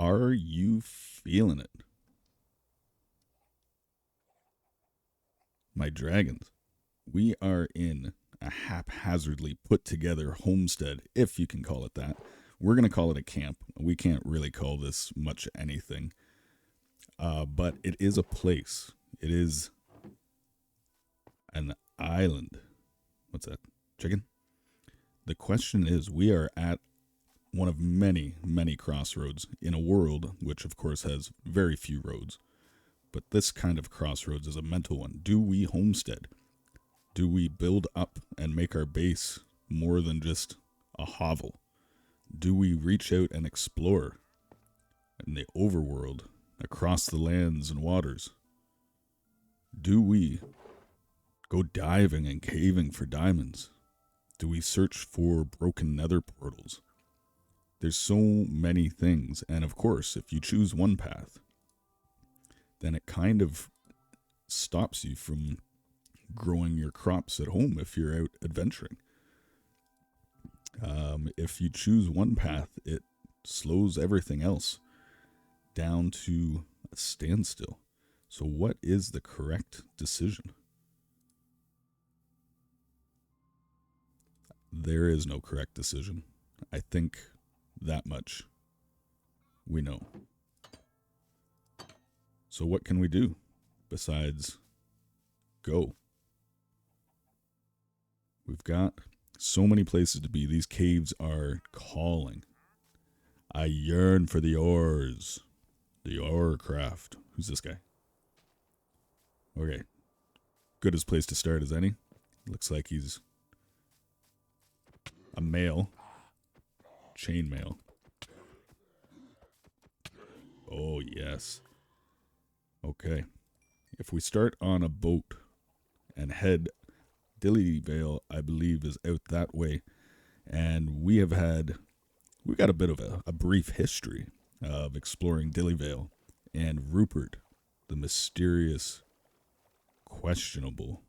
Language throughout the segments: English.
Are you feeling it? My dragons. We are in a haphazardly put together homestead, if you can call it that. We're going to call it a camp. We can't really call this much anything. But it is a place. It is an island. What's that? Chicken? The question is, we are at one of many, many crossroads in a world which, of course, has very few roads. But this kind of crossroads is a mental one. Do we homestead? Do we build up and make our base more than just a hovel? Do we reach out and explore in the overworld across the lands and waters? Do we go diving and caving for diamonds? Do we search for broken nether portals? There's so many things, and of course, if you choose one path, then it kind of stops you from growing your crops at home if you're out adventuring. If you choose one path, it slows everything else down to a standstill. So what is the correct decision? There is no correct decision. I think that much we know. So what can we do besides go? We've got so many places to be. These caves are calling. I yearn for the ores. The ore craft. Who's this guy? Okay. Good as place to start as any. Looks like he's a male. Chain mail. Oh, yes. Okay. If we start on a boat and head, Dillyvale, I believe, is out that way. And we've got a bit of a brief history of exploring Dillyvale and Rupert, the mysterious, questionable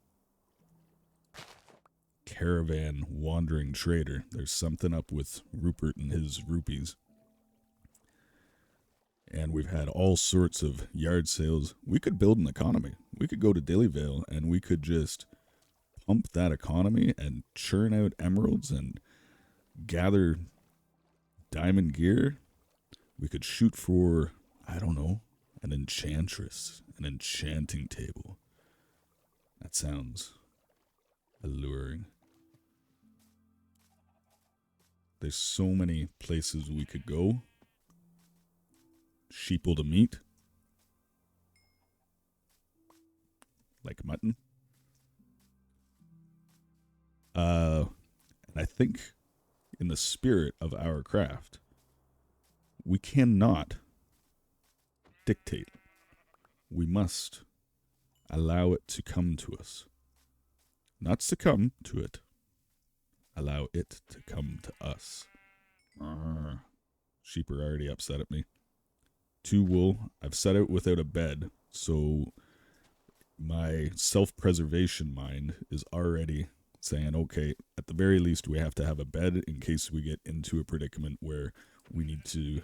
caravan wandering trader. There's something up with Rupert and his rupees. And we've had all sorts of yard sales. We could build an economy. We could go to Dillyvale and we could just pump that economy and churn out emeralds and gather diamond gear. We could shoot for, I don't know, an enchantress, an enchanting table. That sounds alluring. There's so many places we could go. Sheeple to meat. Like mutton. And I think in the spirit of our craft, we cannot dictate. We must allow it to come to us. Not succumb to it. Allow it to come to us. Sheep are already upset at me. 2 wool. I've set out without a bed, so my self-preservation mind is already saying, okay, at the very least we have to have a bed in case we get into a predicament where we need to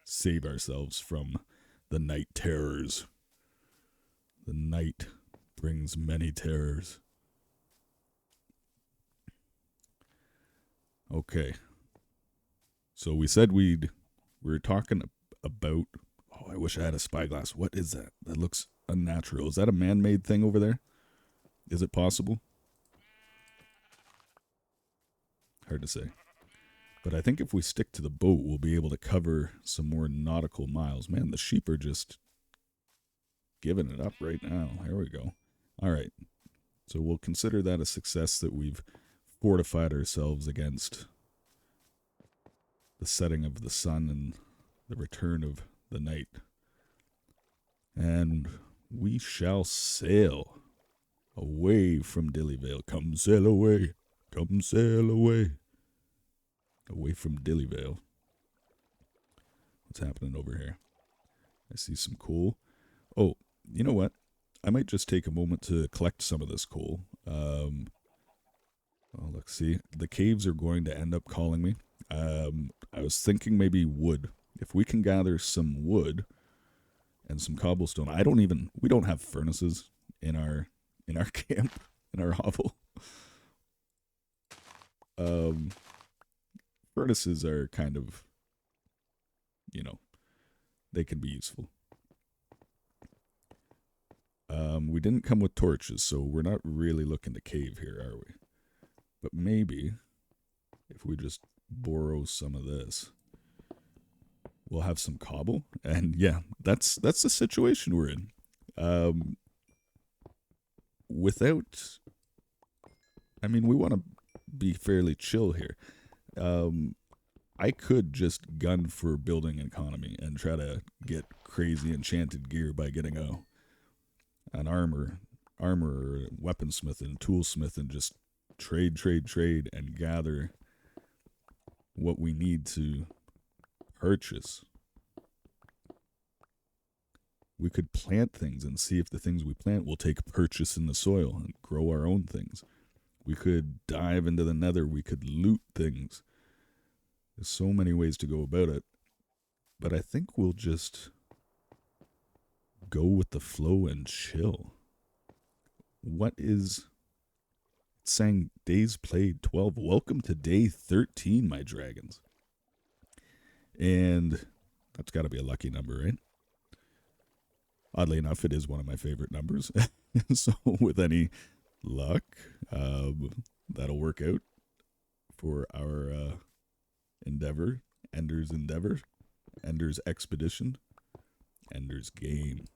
save ourselves from the night terrors. The night brings many terrors. Okay. So we said we were talking about, oh, I wish I had a spyglass. What is that? That looks unnatural. Is that a man-made thing over there? Is it possible? Hard to say. But I think if we stick to the boat, we'll be able to cover some more nautical miles. Man, the sheep are just giving it up right now. Here we go. All right. So we'll consider that a success that we've fortified ourselves against the setting of the sun and the return of the night. And we shall sail away from Dillyvale. Come sail away. Come sail away. Away from Dillyvale. What's happening over here? I see some coal. Oh, you know what? I might just take a moment to collect some of this coal. Oh, look, see, the caves are going to end up calling me. I was thinking maybe wood. If we can gather some wood and some cobblestone, we don't have furnaces in our camp, in our hovel. Um, Furnaces are kind of, you know, they can be useful. We didn't come with torches, so we're not really looking to cave here, are we? But maybe if we just borrow some of this, we'll have some cobble. And yeah, that's the situation we're in. Without, I mean, we want to be fairly chill here. I could just gun for building economy and try to get crazy enchanted gear by getting an armor or weaponsmith and toolsmith and just trade and gather what we need to purchase. We could plant things and see if the things we plant will take purchase in the soil and grow our own things. We could dive into the nether. We could loot things. There's so many ways to go about it. But I think we'll just go with the flow and chill. What is... It's saying days played 12. Welcome to day 13, my dragons. And that's got to be a lucky number, right? Oddly enough, it is one of my favorite numbers. So with any luck, that'll work out for our endeavor, Ender's endeavor, Ender's expedition, Ender's game.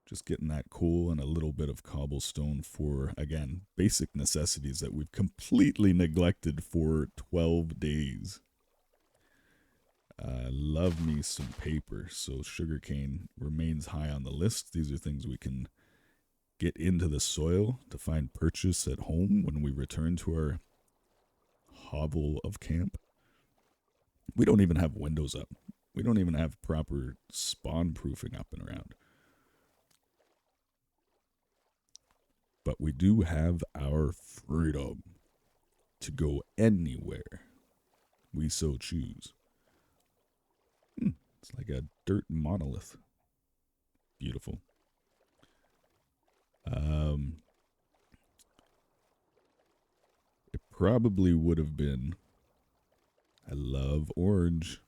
Just getting that coal and a little bit of cobblestone for, again, basic necessities that we've completely neglected for 12 days. Love me some paper, so sugarcane remains high on the list. These are things we can get into the soil to find purchase at home when we return to our hovel of camp. We don't even have windows up. We don't even have proper spawn proofing up and around. But we do have our freedom to go anywhere we so choose. It's like a dirt monolith. Beautiful. It probably would have been... I love orange.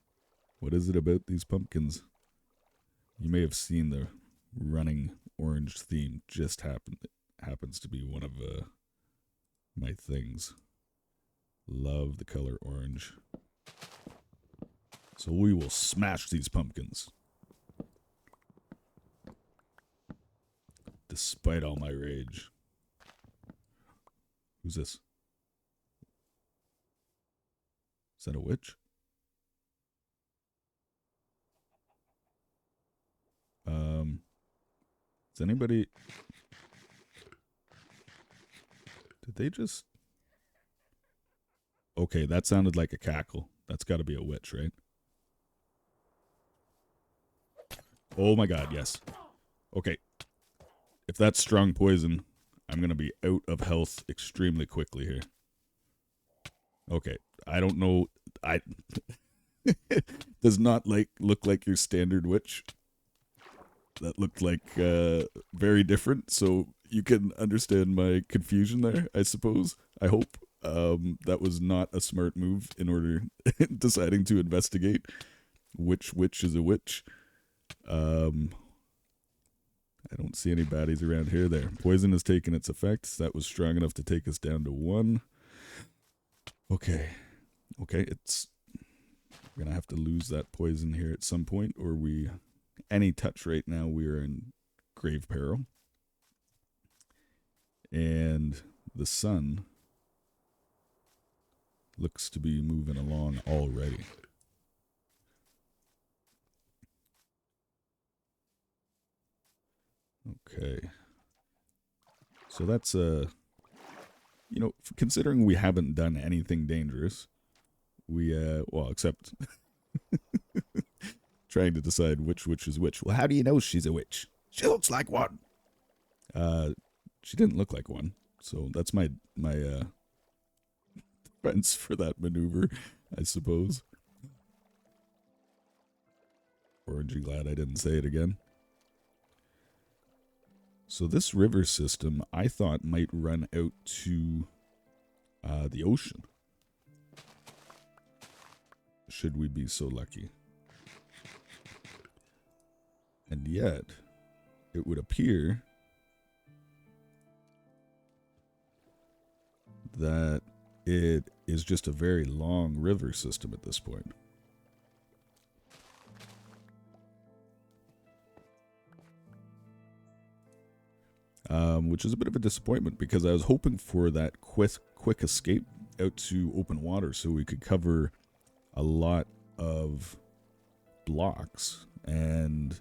What is it about these pumpkins? You may have seen the running orange theme just happens to be one of my things. Love the color orange. So we will smash these pumpkins. Despite all my rage. Who's this? Is that a witch? Is anybody... Did they just... Okay, that sounded like a cackle. That's got to be a witch, right? Oh my god, yes. Okay. If that's strong poison, I'm going to be out of health extremely quickly here. Okay. I don't know. Does not look like your standard witch. That looked like very different, so you can understand my confusion there, I suppose. I hope. That was not a smart move in order deciding to investigate which witch is a witch. I don't see any baddies around here there. Poison has taken its effect. That was strong enough to take us down to 1. Okay. Okay, we're gonna have to lose that poison here at some point, or any touch right now, we are in grave peril. And the sun looks to be moving along already. Okay. So that's considering we haven't done anything dangerous, except trying to decide which witch is which. Well, how do you know she's a witch? She looks like one. She didn't look like one. So that's my fence for that maneuver, I suppose. Aren't you glad I didn't say it again? So this river system, I thought, might run out to the ocean. Should we be so lucky. And yet, it would appear that it is just a very long river system at this point. Which is a bit of a disappointment because I was hoping for that quick escape out to open water so we could cover a lot of blocks and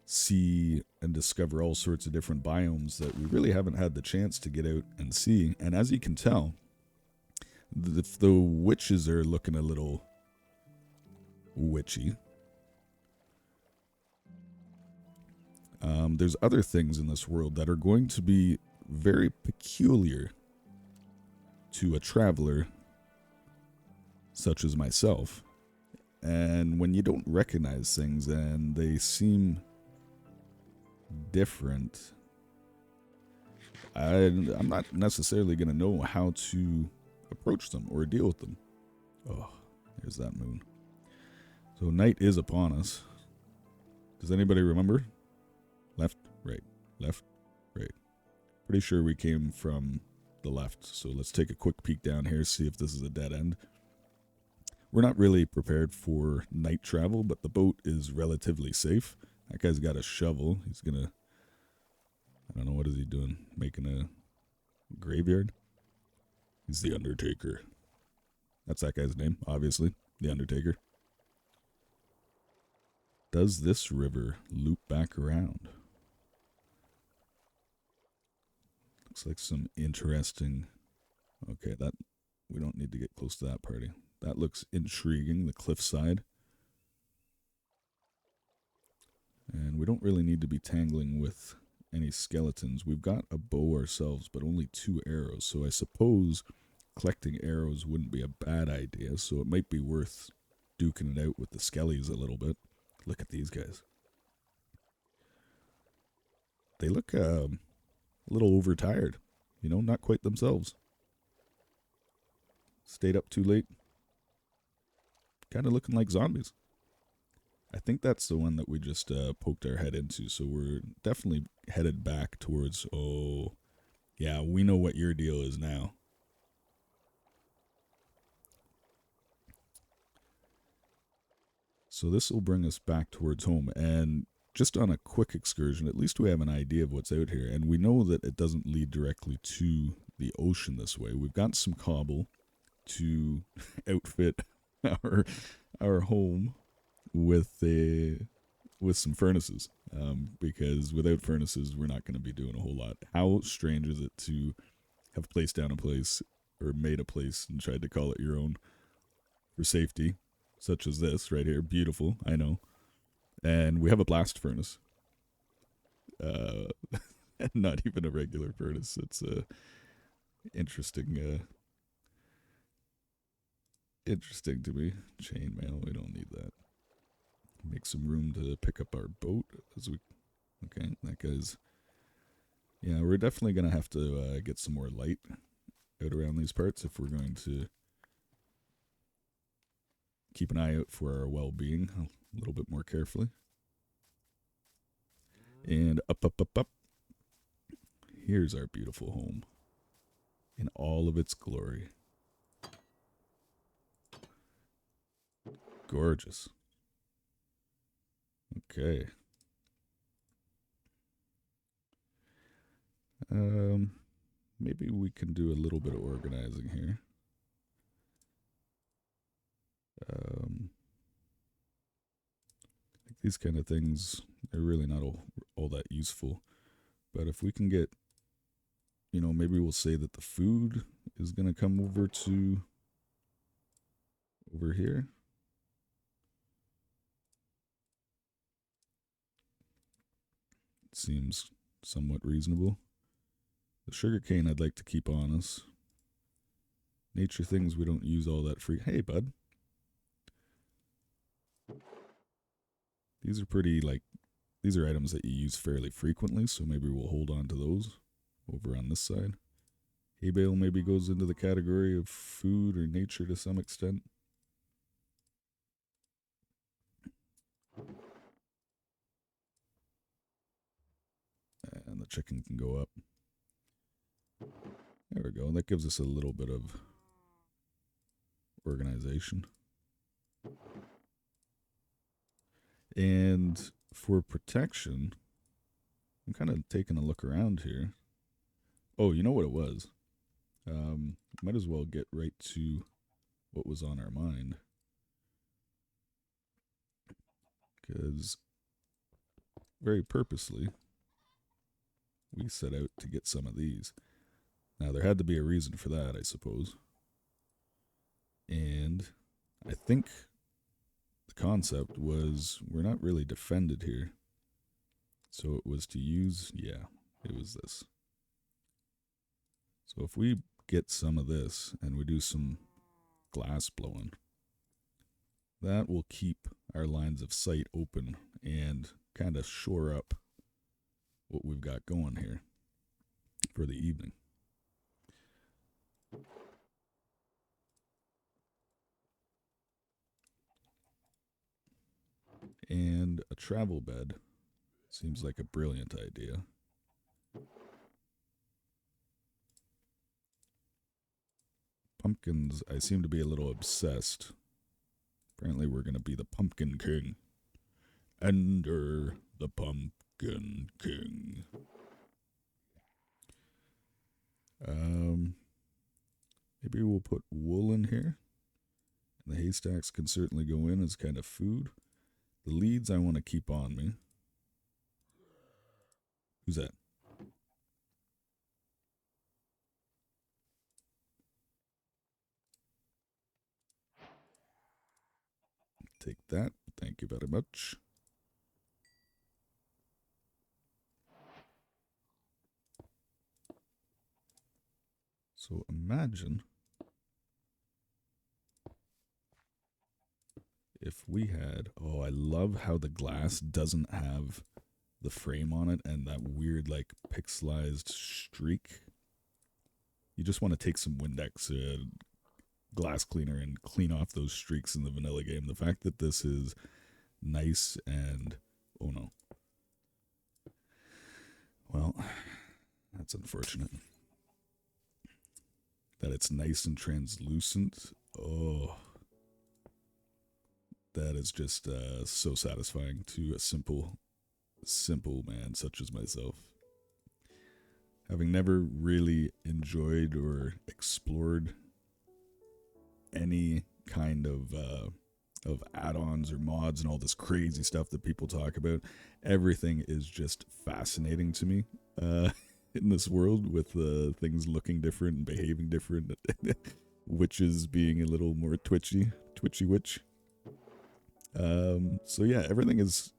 see and discover all sorts of different biomes that we really haven't had the chance to get out and see. And as you can tell, the witches are looking a little witchy. There's other things in this world that are going to be very peculiar to a traveler such as myself. And when you don't recognize things and they seem different, I'm not necessarily going to know how to approach them or deal with them. Oh, there's that moon. So night is upon us. Does anybody remember? Left, right, left, right. Pretty sure we came from the left. So let's take a quick peek down here, see if this is a dead end. We're not really prepared for night travel, but the boat is relatively safe. That guy's got a shovel. He's gonna, I don't know, what is he doing? Making a graveyard? He's the Undertaker. That's that guy's name, obviously. The Undertaker. Does this river loop back around? Looks like some interesting... Okay, that we don't need to get close to that party. That looks intriguing, the cliffside. And we don't really need to be tangling with any skeletons. We've got a bow ourselves, but only 2 arrows. So I suppose collecting arrows wouldn't be a bad idea. So it might be worth duking it out with the skellies a little bit. Look at these guys. They look a little overtired. You know, not quite themselves. Stayed up too late. Kind of looking like zombies. I think that's the one that we just poked our head into. So we're definitely headed back towards... Oh, yeah, we know what your deal is now. So this will bring us back towards home. And just on a quick excursion, at least we have an idea of what's out here. And we know that it doesn't lead directly to the ocean this way. We've got some cobble to outfit our home with some furnaces, because without furnaces we're not going to be doing a whole lot. How strange is it to have placed down a place or made a place and tried to call it your own for safety, such as this right here? Beautiful, I know. And we have a blast furnace, not even a regular furnace. It's interesting to me. Chainmail, we don't need that. Make some room to pick up our boat as we... Okay, that guy's... Yeah, we're definitely going to have to get some more light out around these parts if we're going to keep an eye out for our well-being a little bit more carefully. And up, up, up, up. Here's our beautiful home in all of its glory. Gorgeous. Okay. Maybe we can do a little bit of organizing here. Like these kind of things, they're really not all that useful. But if we can get, you know, maybe we'll say that the food is going to come over here. It seems somewhat reasonable. The sugarcane I'd like to keep on us. nature things we don't use all that free. Hey, bud. These are pretty, like, these are items that you use fairly frequently, so maybe we'll hold on to those over on this side. Hay bale maybe goes into the category of food or nature to some extent. And the chicken can go up. There we go. That gives us a little bit of organization. And for protection, I'm kind of taking a look around here. Oh, you know what it was? Might as well get right to what was on our mind. Because very purposely, we set out to get some of these. Now, there had to be a reason for that, I suppose. And I think the concept was we're not really defended here. So it was to use, yeah, it was this. So if we get some of this and we do some glass blowing, that will keep our lines of sight open and kind of shore up what we've got going here for the evening. And a travel bed seems like a brilliant idea. Pumpkins, I seem to be a little obsessed. Apparently we're going to be the Pumpkin King. Eahnder, the Pumpkin King. Maybe we'll put wool in here. And the haystacks can certainly go in as kind of food. The leads I want to keep on me. Who's that? Take that. Thank you very much. So imagine if we had, oh, I love how the glass doesn't have the frame on it and that weird like pixelized streak. You just want to take some Windex glass cleaner and clean off those streaks in the vanilla game. The fact that this is nice and, oh no. Well, that's unfortunate. That it's nice and translucent. Oh, that is just so satisfying to a simple man such as myself. Having never really enjoyed or explored any kind of add-ons or mods and all this crazy stuff that people talk about, everything is just fascinating to me. In this world with things looking different and behaving different, witches being a little more twitchy witch. So yeah, everything is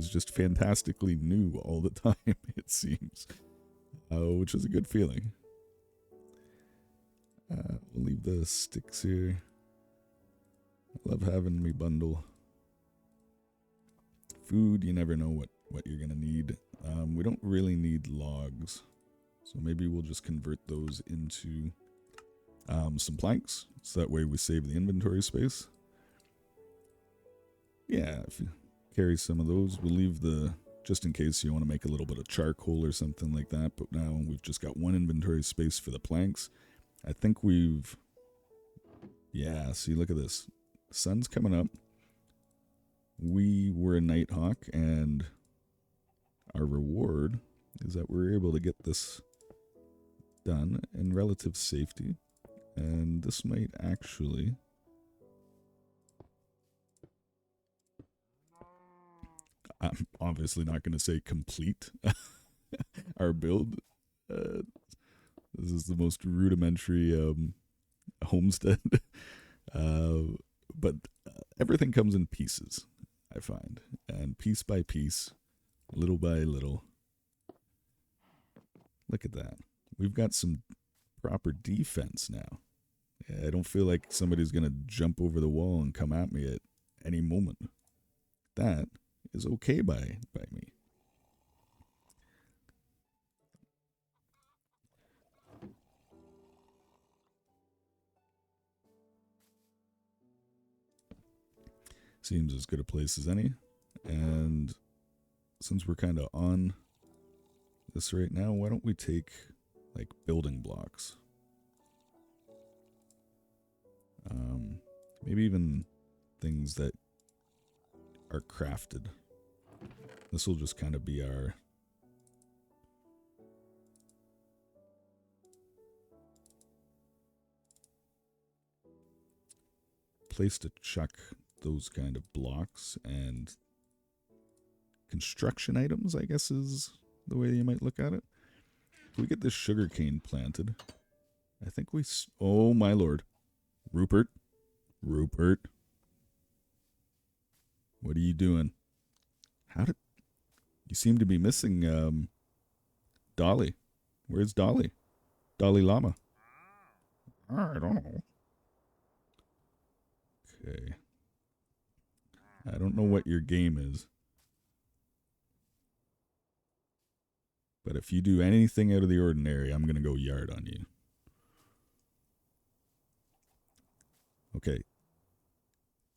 just fantastically new all the time, it seems, which is a good feeling. We'll leave the sticks here. I love having me bundle. Food, you never know what you're gonna need. We don't really need logs, so maybe we'll just convert those into some planks, so that way we save the inventory space. Yeah, if you carry some of those, we'll leave the, just in case you want to make a little bit of charcoal or something like that, but now we've just got one inventory space for the planks. I think we've, yeah, see, look at this. Sun's coming up. We were a Nighthawk, and our reward is that we're able to get this done in relative safety. And this might actually... I'm obviously not going to say complete our build. This is the most rudimentary homestead. But everything comes in pieces, I find. And piece by piece, little by little. Look at that. We've got some proper defense now. I don't feel like somebody's going to jump over the wall and come at me at any moment. That is okay by me. Seems as good a place as any. And since we're kind of on this right now, why don't we take like building blocks? Maybe even things that are crafted. This will just kind of be our place to chuck those kind of blocks and construction items, I guess is the way you might look at it. If we get this sugarcane planted, I think we... Oh, my lord. Rupert. Rupert. What are you doing? How did... You seem to be missing, Dolly. Where's Dolly? Dolly Llama. I don't know. Okay. I don't know what your game is. But if you do anything out of the ordinary, I'm going to go yard on you. Okay.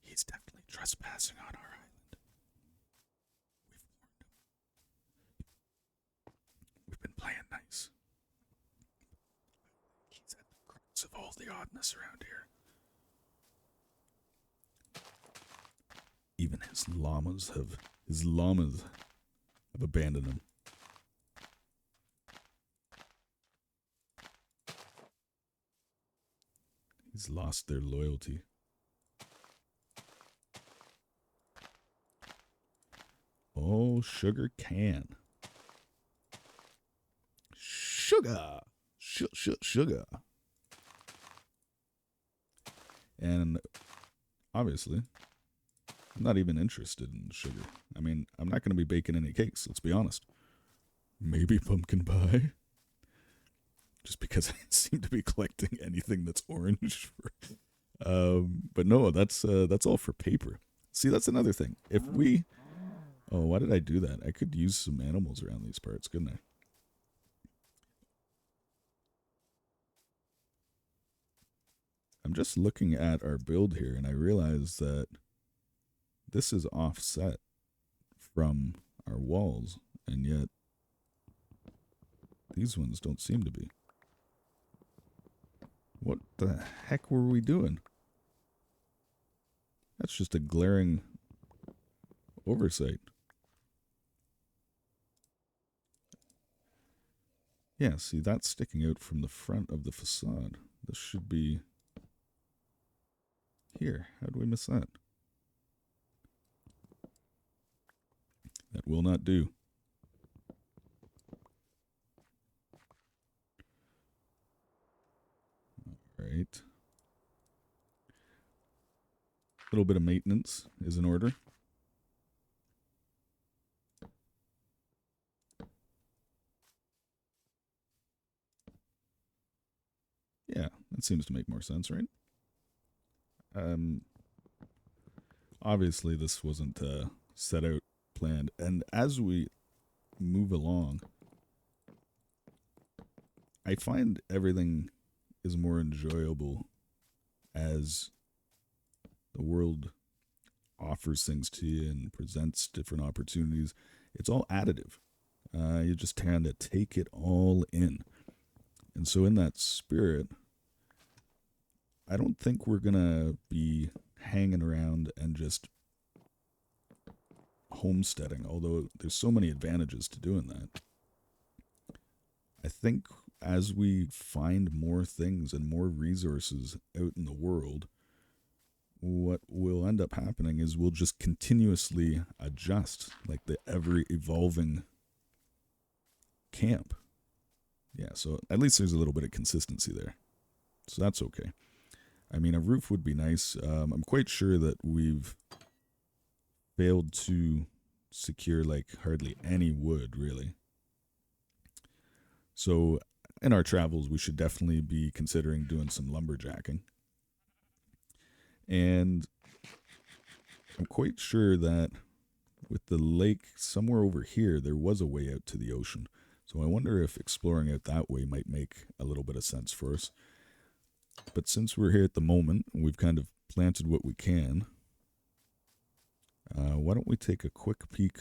He's definitely trespassing on our island. We've been playing nice. He's at the crux of all the oddness around here. Even his llamas have abandoned him. He's lost their loyalty. Oh, sugar can. Sugar. Sugar. And obviously, I'm not even interested in sugar. I mean, I'm not going to be baking any cakes, let's be honest. Maybe pumpkin pie. Just because I seem to be collecting anything that's orange. But no, that's all for paper. See, that's another thing. If we... Oh, why did I do that? I could use some animals around these parts, couldn't I? I'm just looking at our build here, and I realize that this is offset from our walls, and yet these ones don't seem to be. What the heck were we doing? That's just a glaring oversight. Yeah, see, that's sticking out from the front of the facade. This should be here. How do we miss that? That will not do. All right. A little bit of maintenance is in order. Yeah, that seems to make more sense, right? Obviously this wasn't set out, planned, and as we move along, I find everything is more enjoyable as the world offers things to you and presents different opportunities. It's all additive. You just kind of take it all in. And so in that spirit, I don't think we're going to be hanging around and just homesteading, although there's so many advantages to doing that. I think as we find more things and more resources out in the world, what will end up happening is we'll just continuously adjust, like the ever-evolving camp. Yeah, so at least there's a little bit of consistency there. So that's okay. I mean, a roof would be nice. I'm quite sure that we've failed to secure like hardly any wood, really. So in our travels, we should definitely be considering doing some lumberjacking. And I'm quite sure that with the lake somewhere over here, there was a way out to the ocean. So I wonder if exploring it that way might make a little bit of sense for us. But since we're here at the moment, we've kind of planted what we can. Why don't we take a quick peek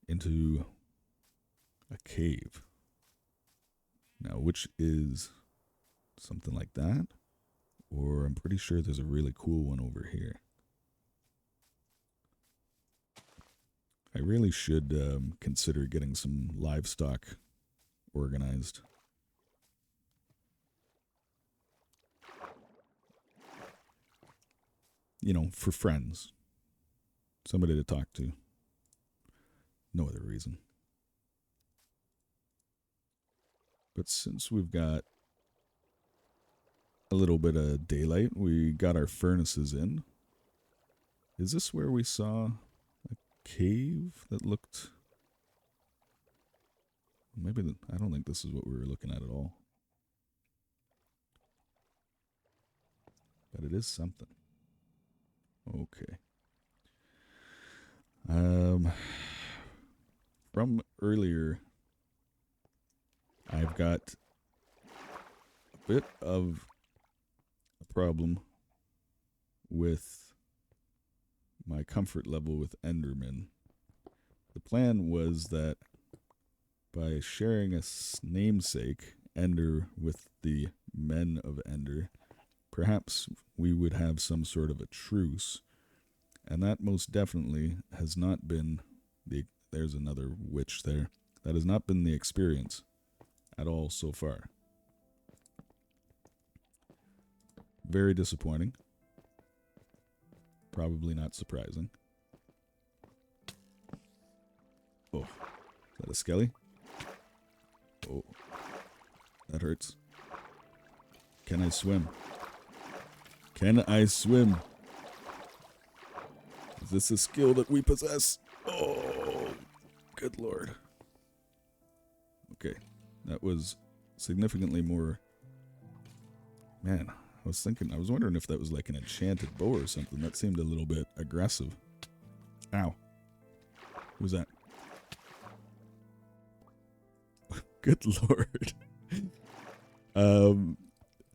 into a cave. Now, which is something like that, or I'm pretty sure there's a really cool one over here. I really should consider getting some livestock organized. You know, for friends. Somebody to talk to. No other reason. But since we've got a little bit of daylight, we got our furnaces in. Is this where we saw a cave that looked... Maybe I don't think this is what we were looking at all. But it is something. Okay. From earlier, I've got a bit of a problem with my comfort level with Enderman. The plan was that by sharing a namesake, Ender, with the men of Ender, perhaps we would have some sort of a truce. And that most definitely has not been the... There's another witch there. That has not been the experience at all so far. Very disappointing. Probably not surprising. Oh, is that a skelly? Oh, that hurts. Can I swim? Can I swim? Is this a skill that we possess? Oh, good lord. Okay, that was significantly more... Man, I was wondering if that was like an enchanted bow or something. That seemed a little bit aggressive. Ow. Who's that? Good lord.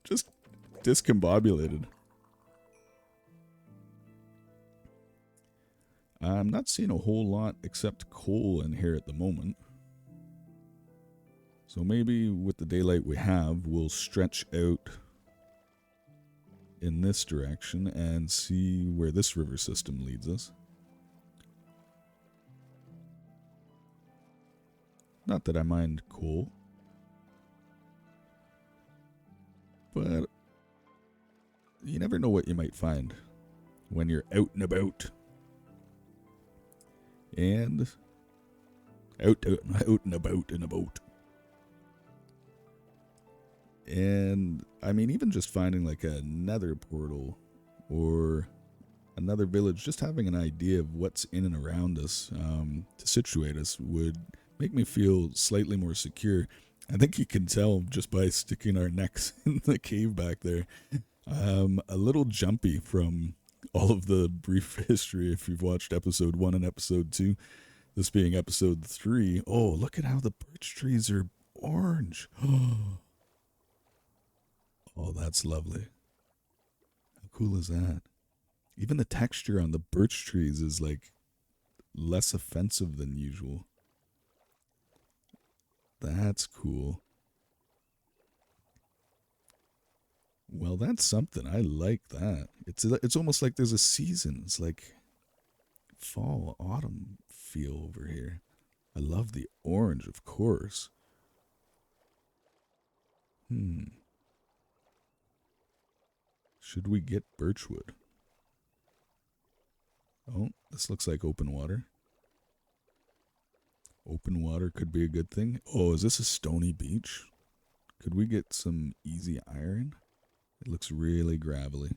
Just discombobulated. I'm not seeing a whole lot except coal in here at the moment. So maybe with the daylight we have, we'll stretch out in this direction and see where this river system leads us. Not that I mind coal, but you never know what you might find when you're out and about. And out and about in a boat. And I mean, even just finding like a nether portal or another village, just having an idea of what's in and around us to situate us would make me feel slightly more secure. I think you can tell just by sticking our necks in the cave back there. A little jumpy from all of the brief history if you've watched episode 1 and episode 2. This being episode 3. Oh, look at how the birch trees are orange. Oh, that's lovely. How cool is that? Even the texture on the birch trees is like less offensive than usual. That's cool. Well, that's something. I like that. It's almost like there's a season. It's like fall, autumn feel over here. I love the orange, of course. Should we get birchwood? Oh, this looks like open water. Open water could be a good thing. Oh, is this a stony beach? Could we get some easy iron? It looks really gravelly.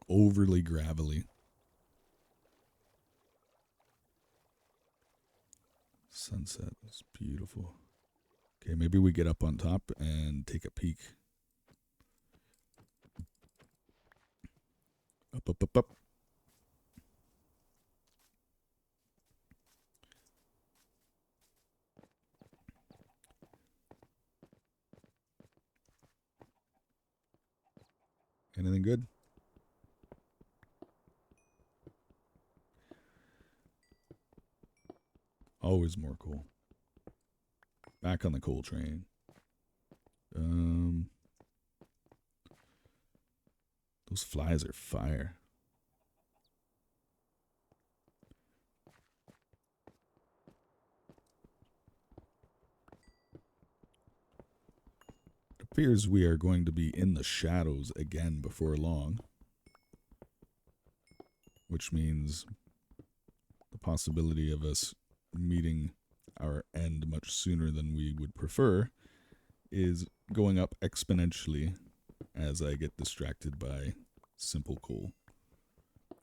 Overly gravelly. Sunset is beautiful. Okay, maybe we get up on top and take a peek. Up, up, up, up. Anything good? Always more coal. Back on the coal train. Those flies are fire. It appears we are going to be in the shadows again before long, which means the possibility of us meeting our end much sooner than we would prefer is going up exponentially as I get distracted by simple coal.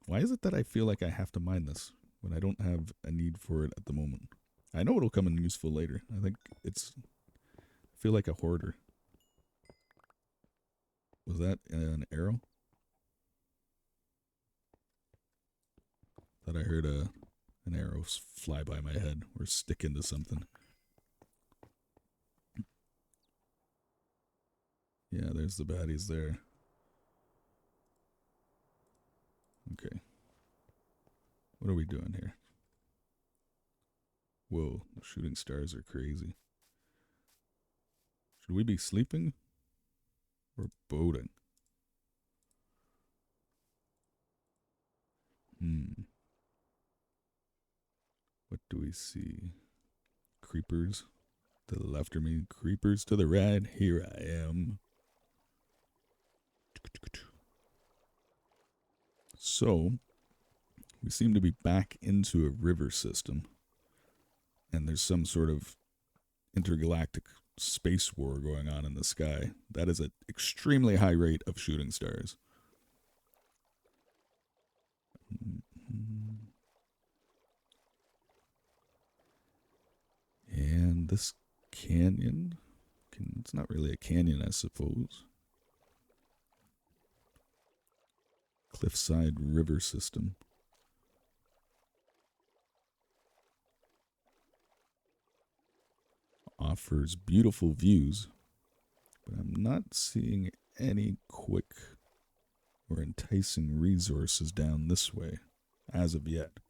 Why is it that I feel like I have to mine this when I don't have a need for it at the moment? I know it'll come in useful later. I think I feel like a hoarder. Was that an arrow? Thought I heard an arrow fly by my head or stick into something. Yeah, there's the baddies there. Okay. What are we doing here? Whoa, the shooting stars are crazy. Should we be sleeping or boating? What do we see? Creepers to the left of me, creepers to the right. Here I am. So, we seem to be back into a river system, and there's some sort of intergalactic space war going on in the sky. That is an extremely high rate of shooting stars. And this canyon, it's not really a canyon, I suppose. Cliffside river system. Offers beautiful views, but I'm not seeing any quick or enticing resources down this way as of yet.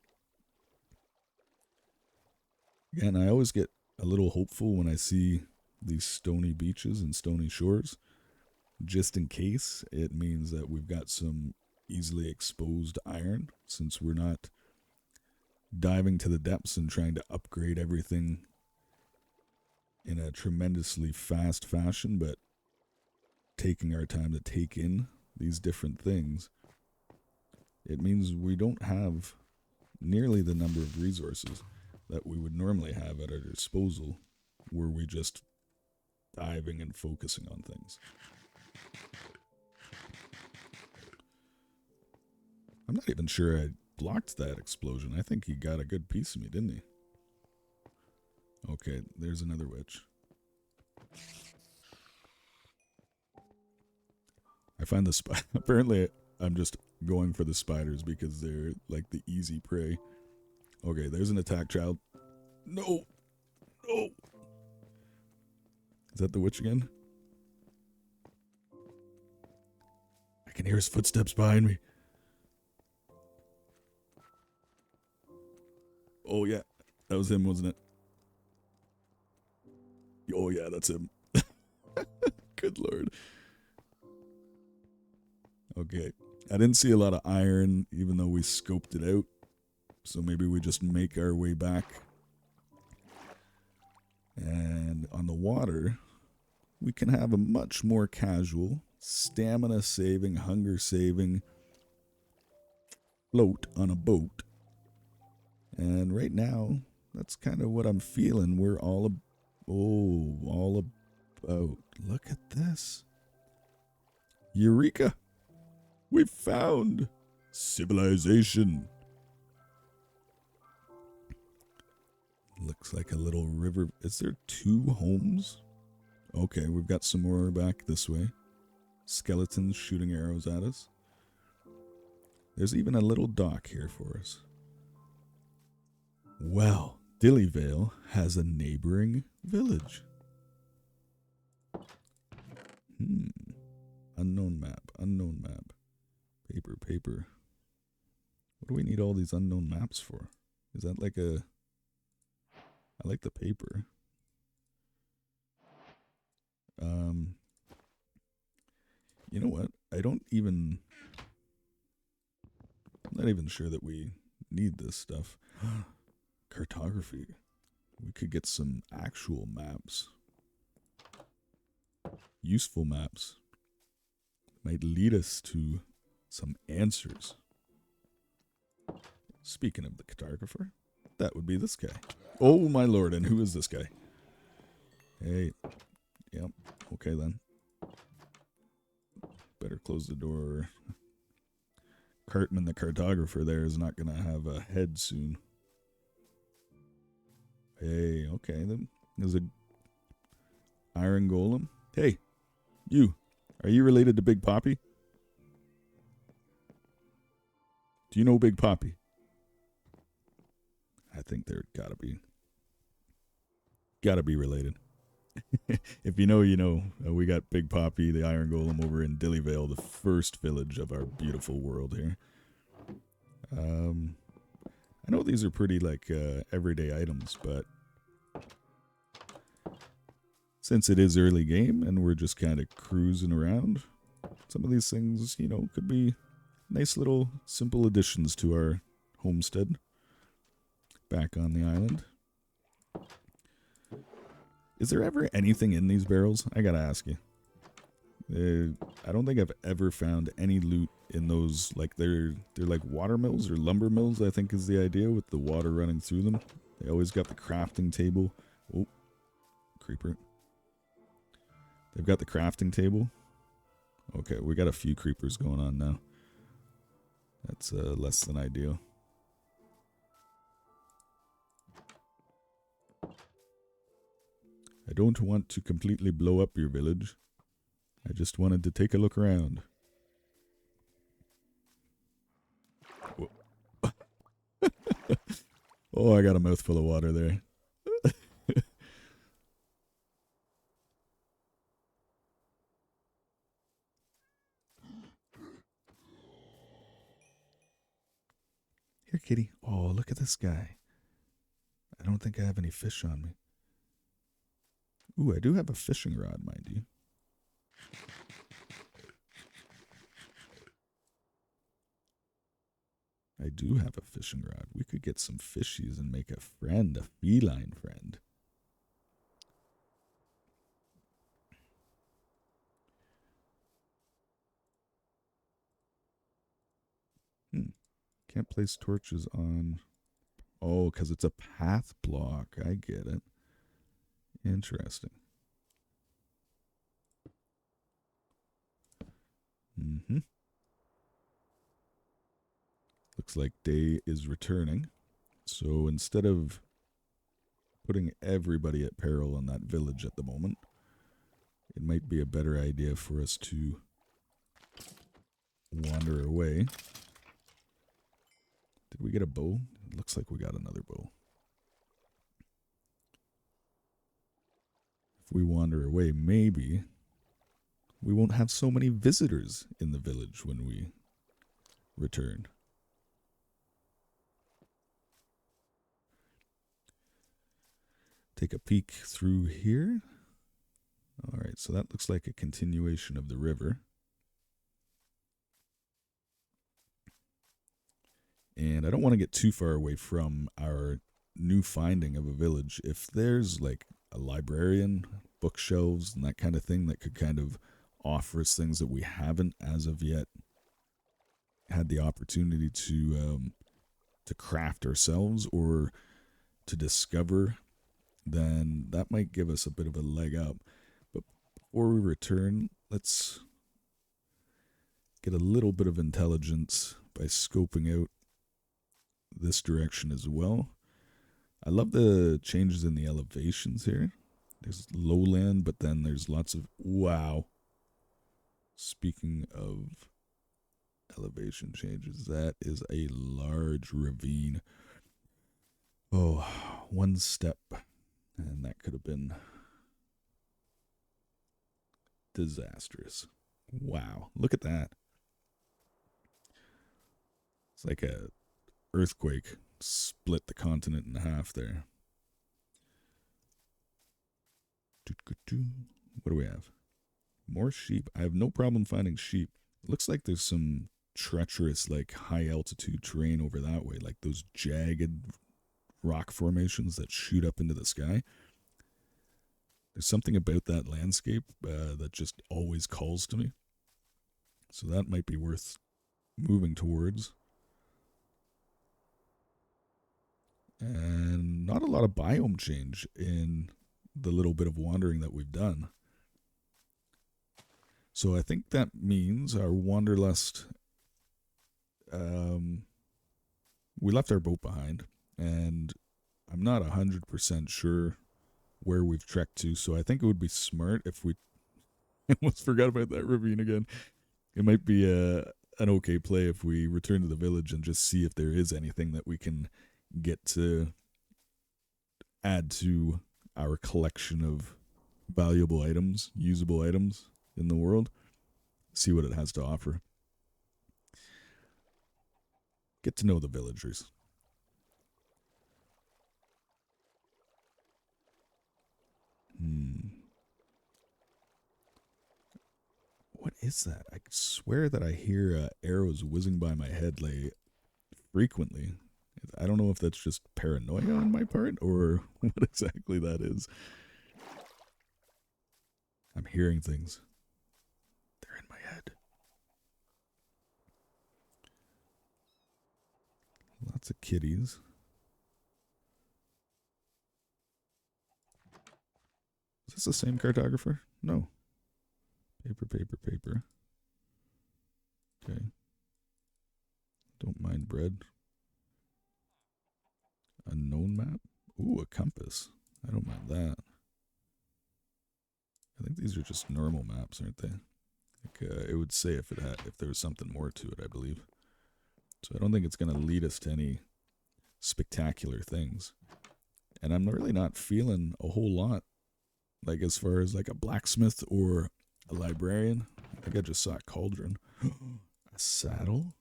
Again, I always get a little hopeful when I see these stony beaches and stony shores. Just in case, it means that we've got some easily exposed iron, since we're not diving to the depths and trying to upgrade everything in a tremendously fast fashion, but taking our time to take in these different things. It means we don't have nearly the number of resources that we would normally have at our disposal were we just diving and focusing on things. I'm not even sure I blocked that explosion. I think he got a good piece of me, didn't he? Okay, there's another witch. I find the apparently I'm just going for the spiders because they're like the easy prey. Okay, there's an attack, child. No! No! Is that the witch again? I can hear his footsteps behind me. Oh, yeah. That was him, wasn't it? Oh, yeah, that's him. Good lord. Okay. I didn't see a lot of iron, even though we scoped it out. So maybe we just make our way back. And on the water, we can have a much more casual, stamina-saving, hunger-saving float on a boat. And right now, that's kind of what I'm feeling. We're all about. Look at this. Eureka! We've found civilization. Looks like a little river. Is there 2 homes? Okay, we've got some more back this way. Skeletons shooting arrows at us. There's even a little dock here for us. Well, Dillyvale has a neighboring village. Unknown map, unknown map. Paper, paper. What do we need all these unknown maps for? Is that like a... I like the paper. You know what? I'm not even sure that we need this stuff. Cartography. We could get some actual maps. Useful maps. Might lead us to some answers. Speaking of the cartographer, that would be this guy. Oh my lord, and who is this guy? Hey. Yep. Okay then. Better close the door. Cartman the cartographer there is not going to have a head soon. Hey, okay then. There's a iron golem. Hey, you. Are you related to Big Poppy? Do you know Big Poppy? I think they're gotta be related. If you know, you know. We got Big Poppy, the Iron Golem, over in Dillyvale, the first village of our beautiful world here. I know these are pretty, like, everyday items, but since it is early game and we're just kind of cruising around, some of these things, you know, could be nice little simple additions to our homestead back on the island. Is there ever anything in these barrels? I gotta ask you. I don't think I've ever found any loot in those. Like they're like water mills or lumber mills, I think is the idea, with the water running through them. They always got the crafting table. Oh, creeper. They've got the crafting table. Okay, we got a few creepers going on now. That's less than ideal. I don't want to completely blow up your village. I just wanted to take a look around. Oh, I got a mouthful of water there. Here, kitty. Oh, look at this guy. I don't think I have any fish on me. Ooh, I do have a fishing rod, mind you. I do have a fishing rod. We could get some fishies and make a friend, a feline friend. Can't place torches on... Oh, because it's a path block. I get it. Interesting. Looks like day is returning. So instead of putting everybody at peril in that village at the moment, it might be a better idea for us to wander away. Did we get a bow? It looks like we got another bow. If we wander away, maybe we won't have so many visitors in the village when we return. Take a peek through here. Alright, so that looks like a continuation of the river. And I don't want to get too far away from our new finding of a village. If there's like a librarian, bookshelves, and that kind of thing that could kind of offer us things that we haven't as of yet had the opportunity to craft ourselves or to discover, then that might give us a bit of a leg up. But before we return, let's get a little bit of intelligence by scoping out this direction as well. I love the changes in the elevations here. There's lowland, but then there's lots of wow. Speaking of elevation changes, that is a large ravine. Oh, one step, and that could have been disastrous. Wow, look at that. It's like a earthquake split the continent in half there. What do we have? More sheep. I have no problem finding sheep. It looks like there's some treacherous, like high altitude terrain over that way, like those jagged rock formations that shoot up into the sky. There's something about that landscape that just always calls to me. So that might be worth moving towards. And not a lot of biome change in the little bit of wandering that we've done. So I think that means our wanderlust. We left our boat behind, and I'm not 100% sure where we've trekked to. So I think it would be smart if we almost forgot about that ravine again. It might be an okay play if we return to the village and just see if there is anything that we can get to add to our collection of valuable items, usable items in the world. See what it has to offer. Get to know the villagers. What is that? I swear that I hear arrows whizzing by my head like frequently. I don't know if that's just paranoia on my part or what exactly that is. I'm hearing things. They're in my head. Lots of kitties. Is this the same cartographer? No. Paper, paper, paper. Okay. Don't mind bread. Unknown map. Ooh, a compass. I don't mind that. I think these are just normal maps, aren't they? Like, it would say if there was something more to it, I believe. So I don't think it's going to lead us to any spectacular things. And I'm really not feeling a whole lot, like as far as like a blacksmith or a librarian. I think I just saw a cauldron. A saddle?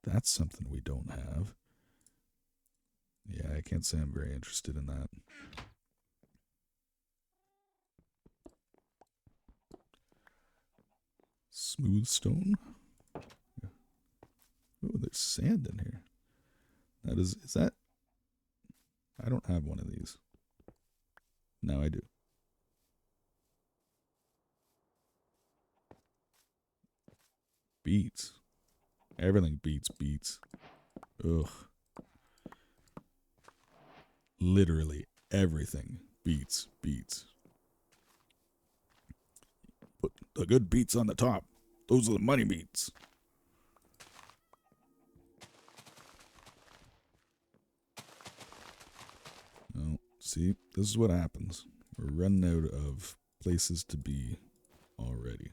That's something we don't have. Yeah, I can't say I'm very interested in that. Smooth stone? Oh, there's sand in here. That is that? I don't have one of these. Now I do. Beets. Everything beets. Ugh. Literally everything beets. Put the good beets on the top. Those are the money beets. No, see, this is what happens. We're running out of places to be already.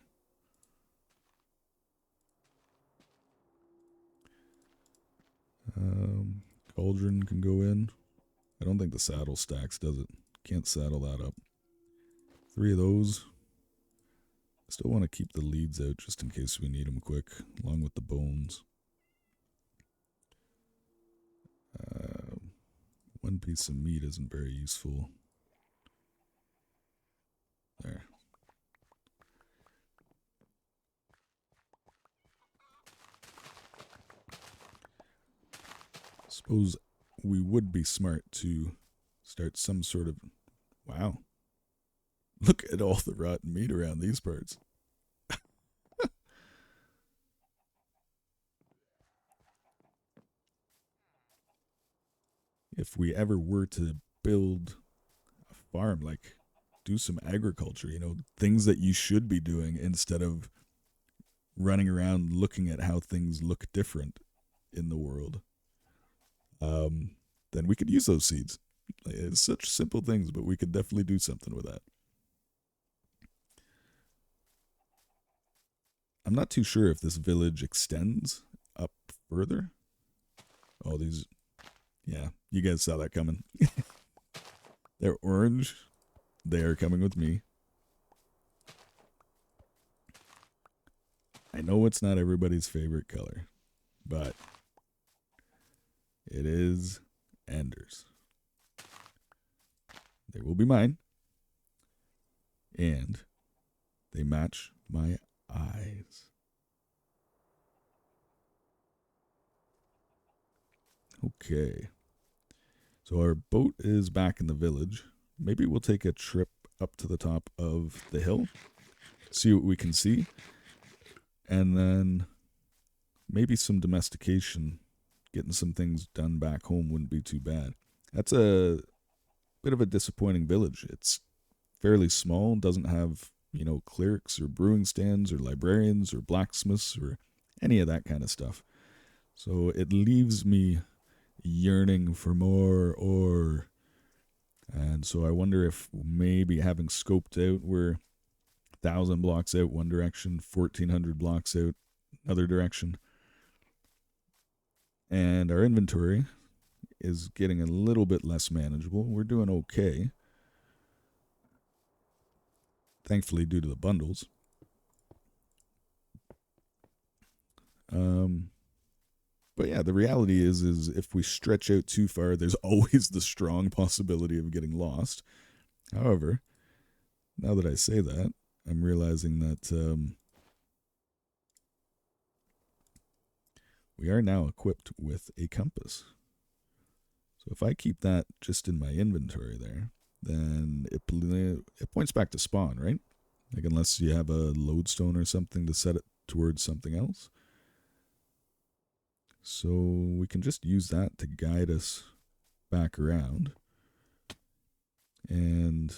Cauldron can go in. I don't think the saddle stacks, does it? Can't saddle that up. 3 of those. Still want to keep the leads out just in case we need them quick, along with the bones. 1 piece of meat isn't very useful. There. Suppose we would be smart to start some sort of... Wow. Look at all the rotten meat around these parts. If we ever were to build a farm, like do some agriculture, things that you should be doing instead of running around looking at how things look different in the world. then we could use those seeds. Like, it's such simple things, but we could definitely do something with that. I'm not too sure if this village extends up further. Oh, these, yeah, you guys saw that coming. They're orange. They are coming with me. I know it's not everybody's favorite color, but it is Eahnders. They will be mine. And they match my eyes. Okay. So our boat is back in the village. Maybe we'll take a trip up to the top of the hill, see what we can see, and then maybe some domestication. Getting some things done back home wouldn't be too bad. That's a bit of a disappointing village. It's fairly small, doesn't have, clerics or brewing stands or librarians or blacksmiths or any of that kind of stuff. So it leaves me yearning for more ore. And so I wonder if maybe having scoped out, we're 1,000 blocks out one direction, 1,400 blocks out another direction. And our inventory is getting a little bit less manageable. We're doing okay. Thankfully, due to the bundles. But yeah, the reality is if we stretch out too far, there's always the strong possibility of getting lost. However, now that I say that, I'm realizing that we are now equipped with a compass. So if I keep that just in my inventory there, then it points back to spawn, right? Like unless you have a lodestone or something to set it towards something else. So we can just use that to guide us back around. And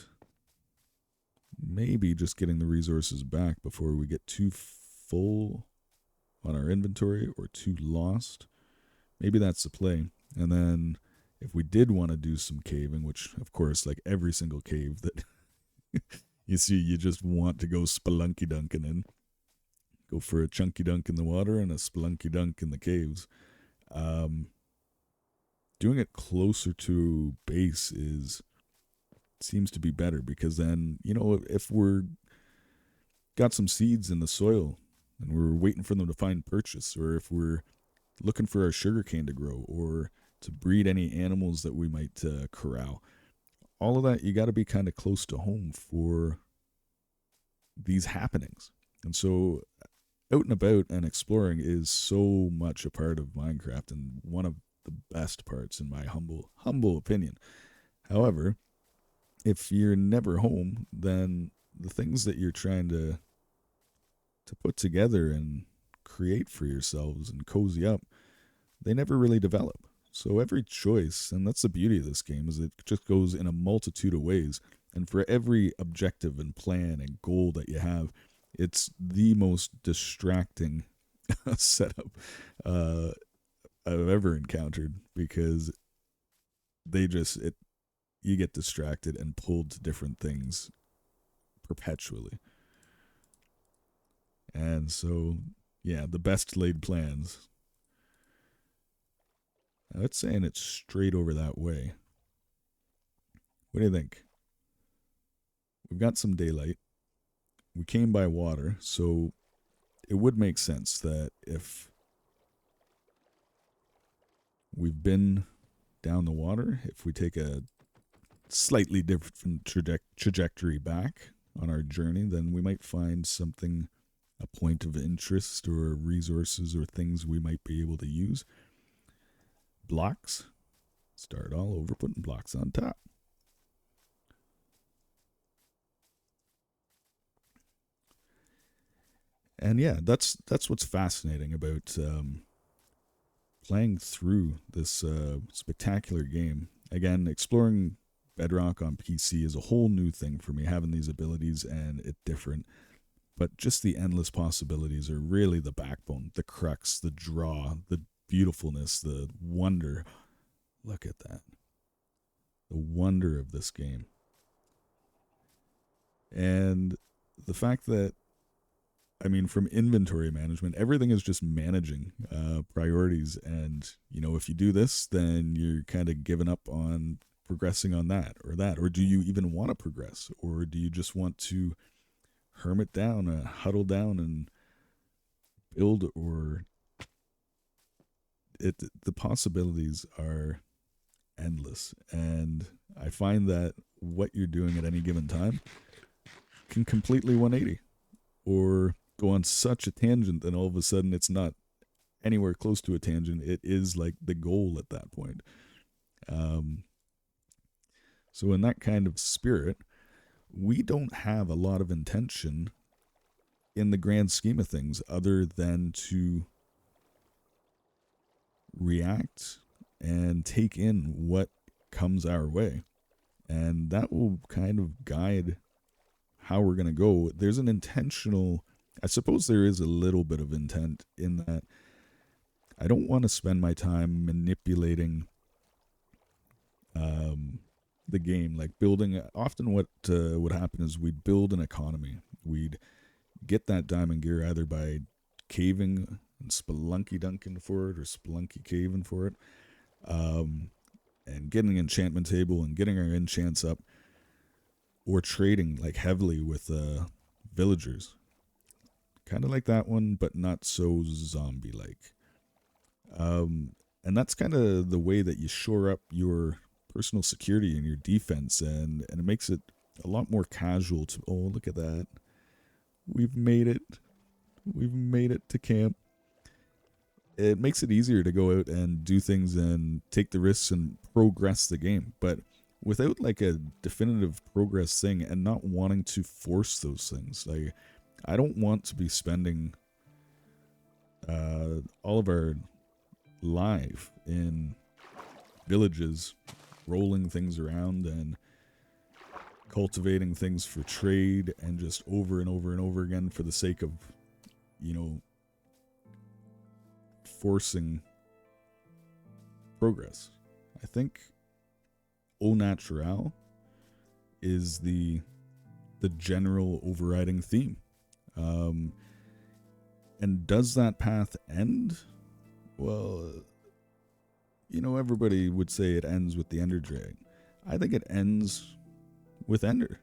maybe just getting the resources back before we get too full on our inventory or too lost. Maybe that's the play. And then if we did want to do some caving, which of course, like every single cave that you see, you just want to go spelunky dunking in. Go for a chunky dunk in the water and a spelunky dunk in the caves. Doing it closer to base seems to be better, because then, if we're got some seeds in the soil and we're waiting for them to find purchase, or if we're looking for our sugarcane to grow, or to breed any animals that we might corral, all of that, you got to be kind of close to home for these happenings. And so out and about and exploring is so much a part of Minecraft, and one of the best parts in my humble opinion. However, if you're never home, then the things that you're trying to put together and create for yourselves and cozy up, they never really develop. So every choice, and that's the beauty of this game, is it just goes in a multitude of ways. And for every objective and plan and goal that you have, it's the most distracting setup I've ever encountered, because you get distracted and pulled to different things perpetually. And so, yeah, the best laid plans. Now, it's saying it's straight over that way. What do you think? We've got some daylight. We came by water, so it would make sense that if we've been down the water, if we take a slightly different trajectory back on our journey, then we might find something, a point of interest or resources or things we might be able to use. Blocks. Start all over putting blocks on top. And yeah, that's what's fascinating about playing through this spectacular game. Again, exploring Bedrock on PC is a whole new thing for me, having these abilities and it different. But just the endless possibilities are really the backbone, the crux, the draw, the beautifulness, the wonder. Look at that. The wonder of this game. And the fact that, I mean, from inventory management, everything is just managing priorities. And, you know, if you do this, then you're kind of giving up on progressing on that or that. Or do you even want to progress? Or do you just want to hermit down, huddle down and build? Or the possibilities are endless. And I find that what you're doing at any given time can completely 180 or go on such a tangent that all of a sudden it's not anywhere close to a tangent. It is like the goal at that point. Um, so in that kind of spirit, we don't have a lot of intention in the grand scheme of things other than to react and take in what comes our way. And that will kind of guide how we're going to go. There's an intentional, I suppose there is a little bit of intent in that I don't want to spend my time manipulating the game, like building. Often what would happen is we'd build an economy. We'd get that diamond gear either by caving and spelunky dunking for it or spelunky caving for it, and getting an enchantment table and getting our enchants up, or trading like heavily with villagers. Kind of like that one, but not so zombie-like. And that's kind of the way that you shore up your personal security and your defense, and it makes it a lot more casual to, oh, look at that. We've made it. We've made it to camp. It makes it easier to go out and do things and take the risks and progress the game. But without like a definitive progress thing and not wanting to force those things, like I don't want to be spending all of our life in villages rolling things around and cultivating things for trade and just over and over and over again for the sake of, you know, forcing progress. I think au naturel is the general overriding theme. And does that path end? Well, you know, everybody would say it ends with the Ender Dragon. I think it ends with Ender,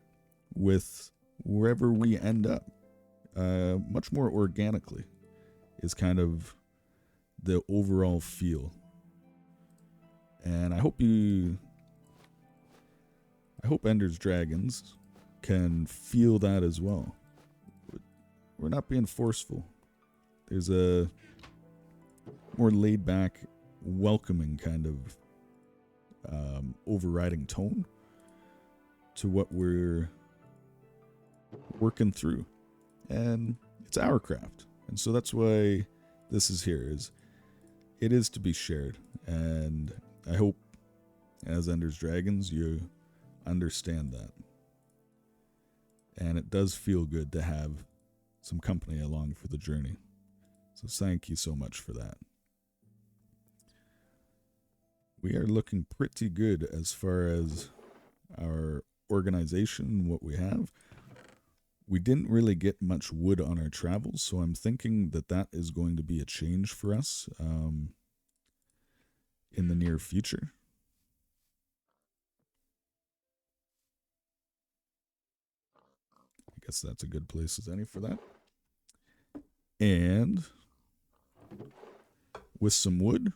with wherever we end up. Much more organically is kind of the overall feel. And I hope Ender's Dragons can feel that as well. We're not being forceful. There's a more laid back, welcoming kind of overriding tone to what we're working through. And it's our craft. And so that's why this is here. It is to be shared. And I hope as Ender's Dragons you understand that. And it does feel good to have some company along for the journey. So thank you so much for that. We are looking pretty good as far as our organization and what we have. We didn't really get much wood on our travels, so I'm thinking that that is going to be a change for us in the near future. I guess that's a good place as any for that. And with some wood,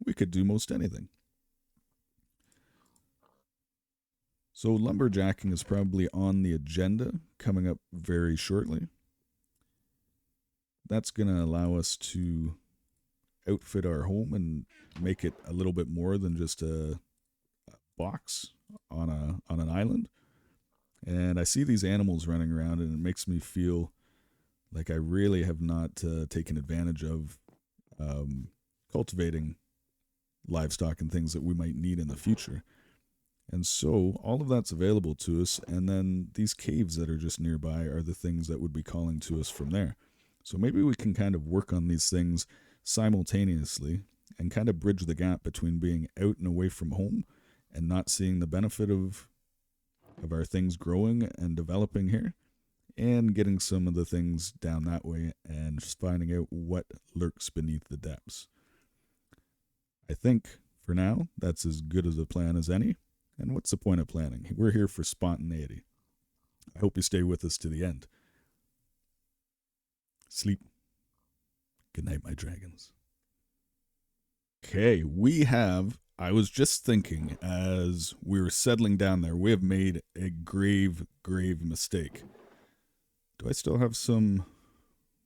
we could do most anything. So lumberjacking is probably on the agenda coming up very shortly. That's going to allow us to outfit our home and make it a little bit more than just a box on an island. And I see these animals running around and it makes me feel like I really have not taken advantage of cultivating livestock and things that we might need in the future. And so all of that's available to us, and then these caves that are just nearby are the things that would be calling to us from there. So maybe we can kind of work on these things simultaneously and kind of bridge the gap between being out and away from home and not seeing the benefit of our things growing and developing here, and getting some of the things down that way and just finding out what lurks beneath the depths. I think for now that's as good as a plan as any. And what's the point of planning? We're here for spontaneity. I hope you stay with us to the end. Sleep. Good night, my dragons. Okay, I was just thinking as we were settling down there, we have made a grave mistake. Do I still have some...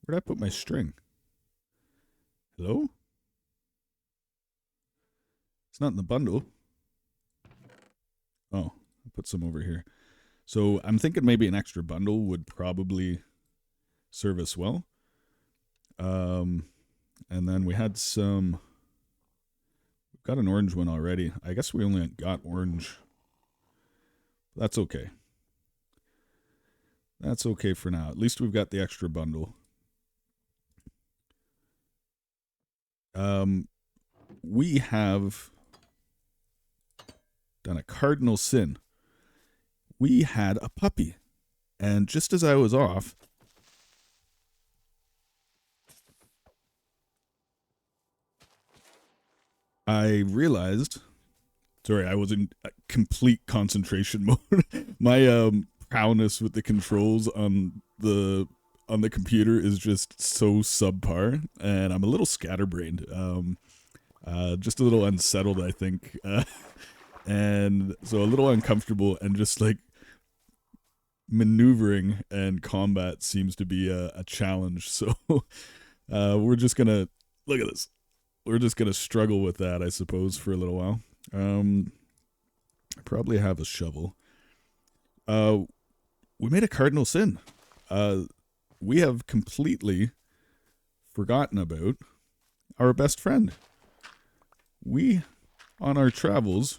Where'd I put my string? Hello? It's not in the bundle. Oh, I put some over here. So I'm thinking maybe an extra bundle would probably serve us well. And then we had some... We've got an orange one already. I guess we only got orange. That's okay. That's okay for now. At least we've got the extra bundle. We have done a cardinal sin. We had a puppy. And just as I was off, I realized, sorry, I was in complete concentration mode. My prowess with the controls on the computer is just so subpar, and I'm a little scatterbrained. Just a little unsettled, I think. And so a little uncomfortable, and just like maneuvering and combat seems to be a challenge. So we're just gonna look at this. We're just gonna struggle with that, I suppose, for a little while. I probably have a shovel. We made a cardinal sin. We have completely forgotten about our best friend. We, on our travels,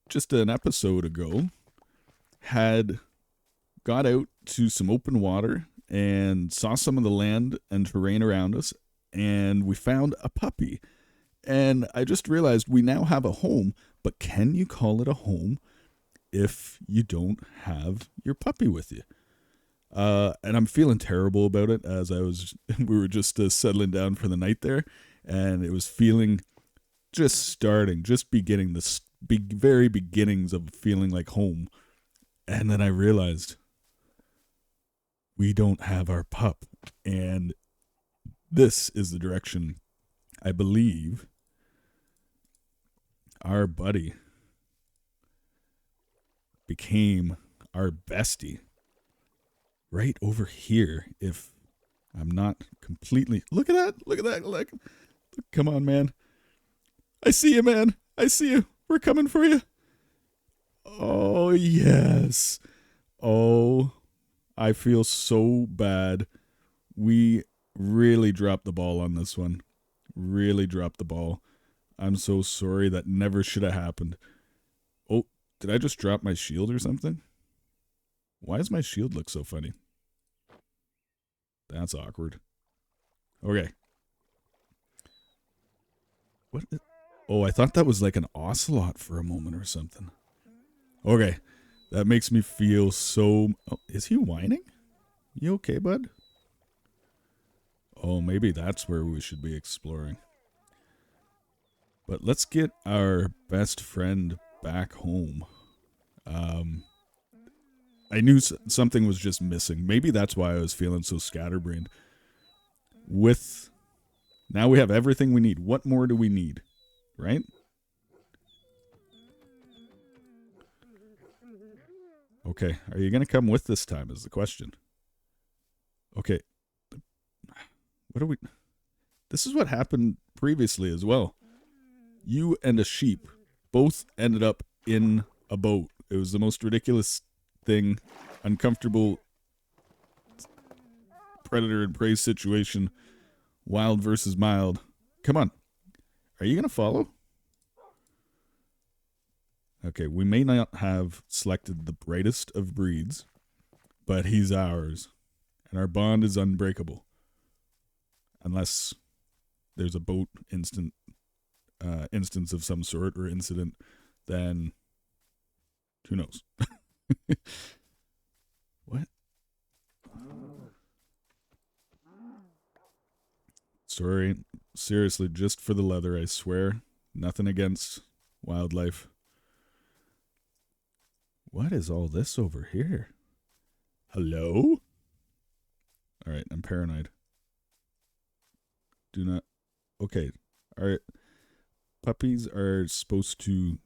just an episode ago, had got out to some open water and saw some of the land and terrain around us, and we found a puppy. And I just realized we now have a home, but can you call it a home if you don't have your puppy with you? And I'm feeling terrible about it, as we were just settling down for the night there, and it was feeling just beginning the very beginnings of feeling like home. And then I realized we don't have our pup, and this is the direction I believe our buddy became our bestie. Right over here, if I'm not completely... Look at that. Look. Come on, man. I see you, man. I see you. We're coming for you. Oh, yes. Oh, I feel so bad. We really dropped the ball on this one. Really dropped the ball. I'm so sorry. That never should have happened. Oh, did I just drop my shield or something? Why does my shield look so funny? That's awkward. Okay. What? Oh, I thought that was like an ocelot for a moment or something. Okay. That makes me feel so... Oh, is he whining? You okay, bud? Oh, maybe that's where we should be exploring. But let's get our best friend back home. I knew something was just missing. Maybe that's why I was feeling so scatterbrained. Now we have everything we need. What more do we need? Right? Okay. Are you going to come with this time is the question. Okay. This is what happened previously as well. You and a sheep both ended up in a boat. It was the most ridiculous thing. Uncomfortable predator and prey situation. Wild versus mild. Come on. Are you going to follow? Okay, we may not have selected the brightest of breeds, but he's ours. And our bond is unbreakable. Unless there's a boat instance of some sort or incident, then who knows? What? Sorry, seriously, just for the leather, I swear. Nothing against wildlife. What is all this over here? Hello? Alright, I'm paranoid. Do not. Okay. Alright. Puppies are supposed to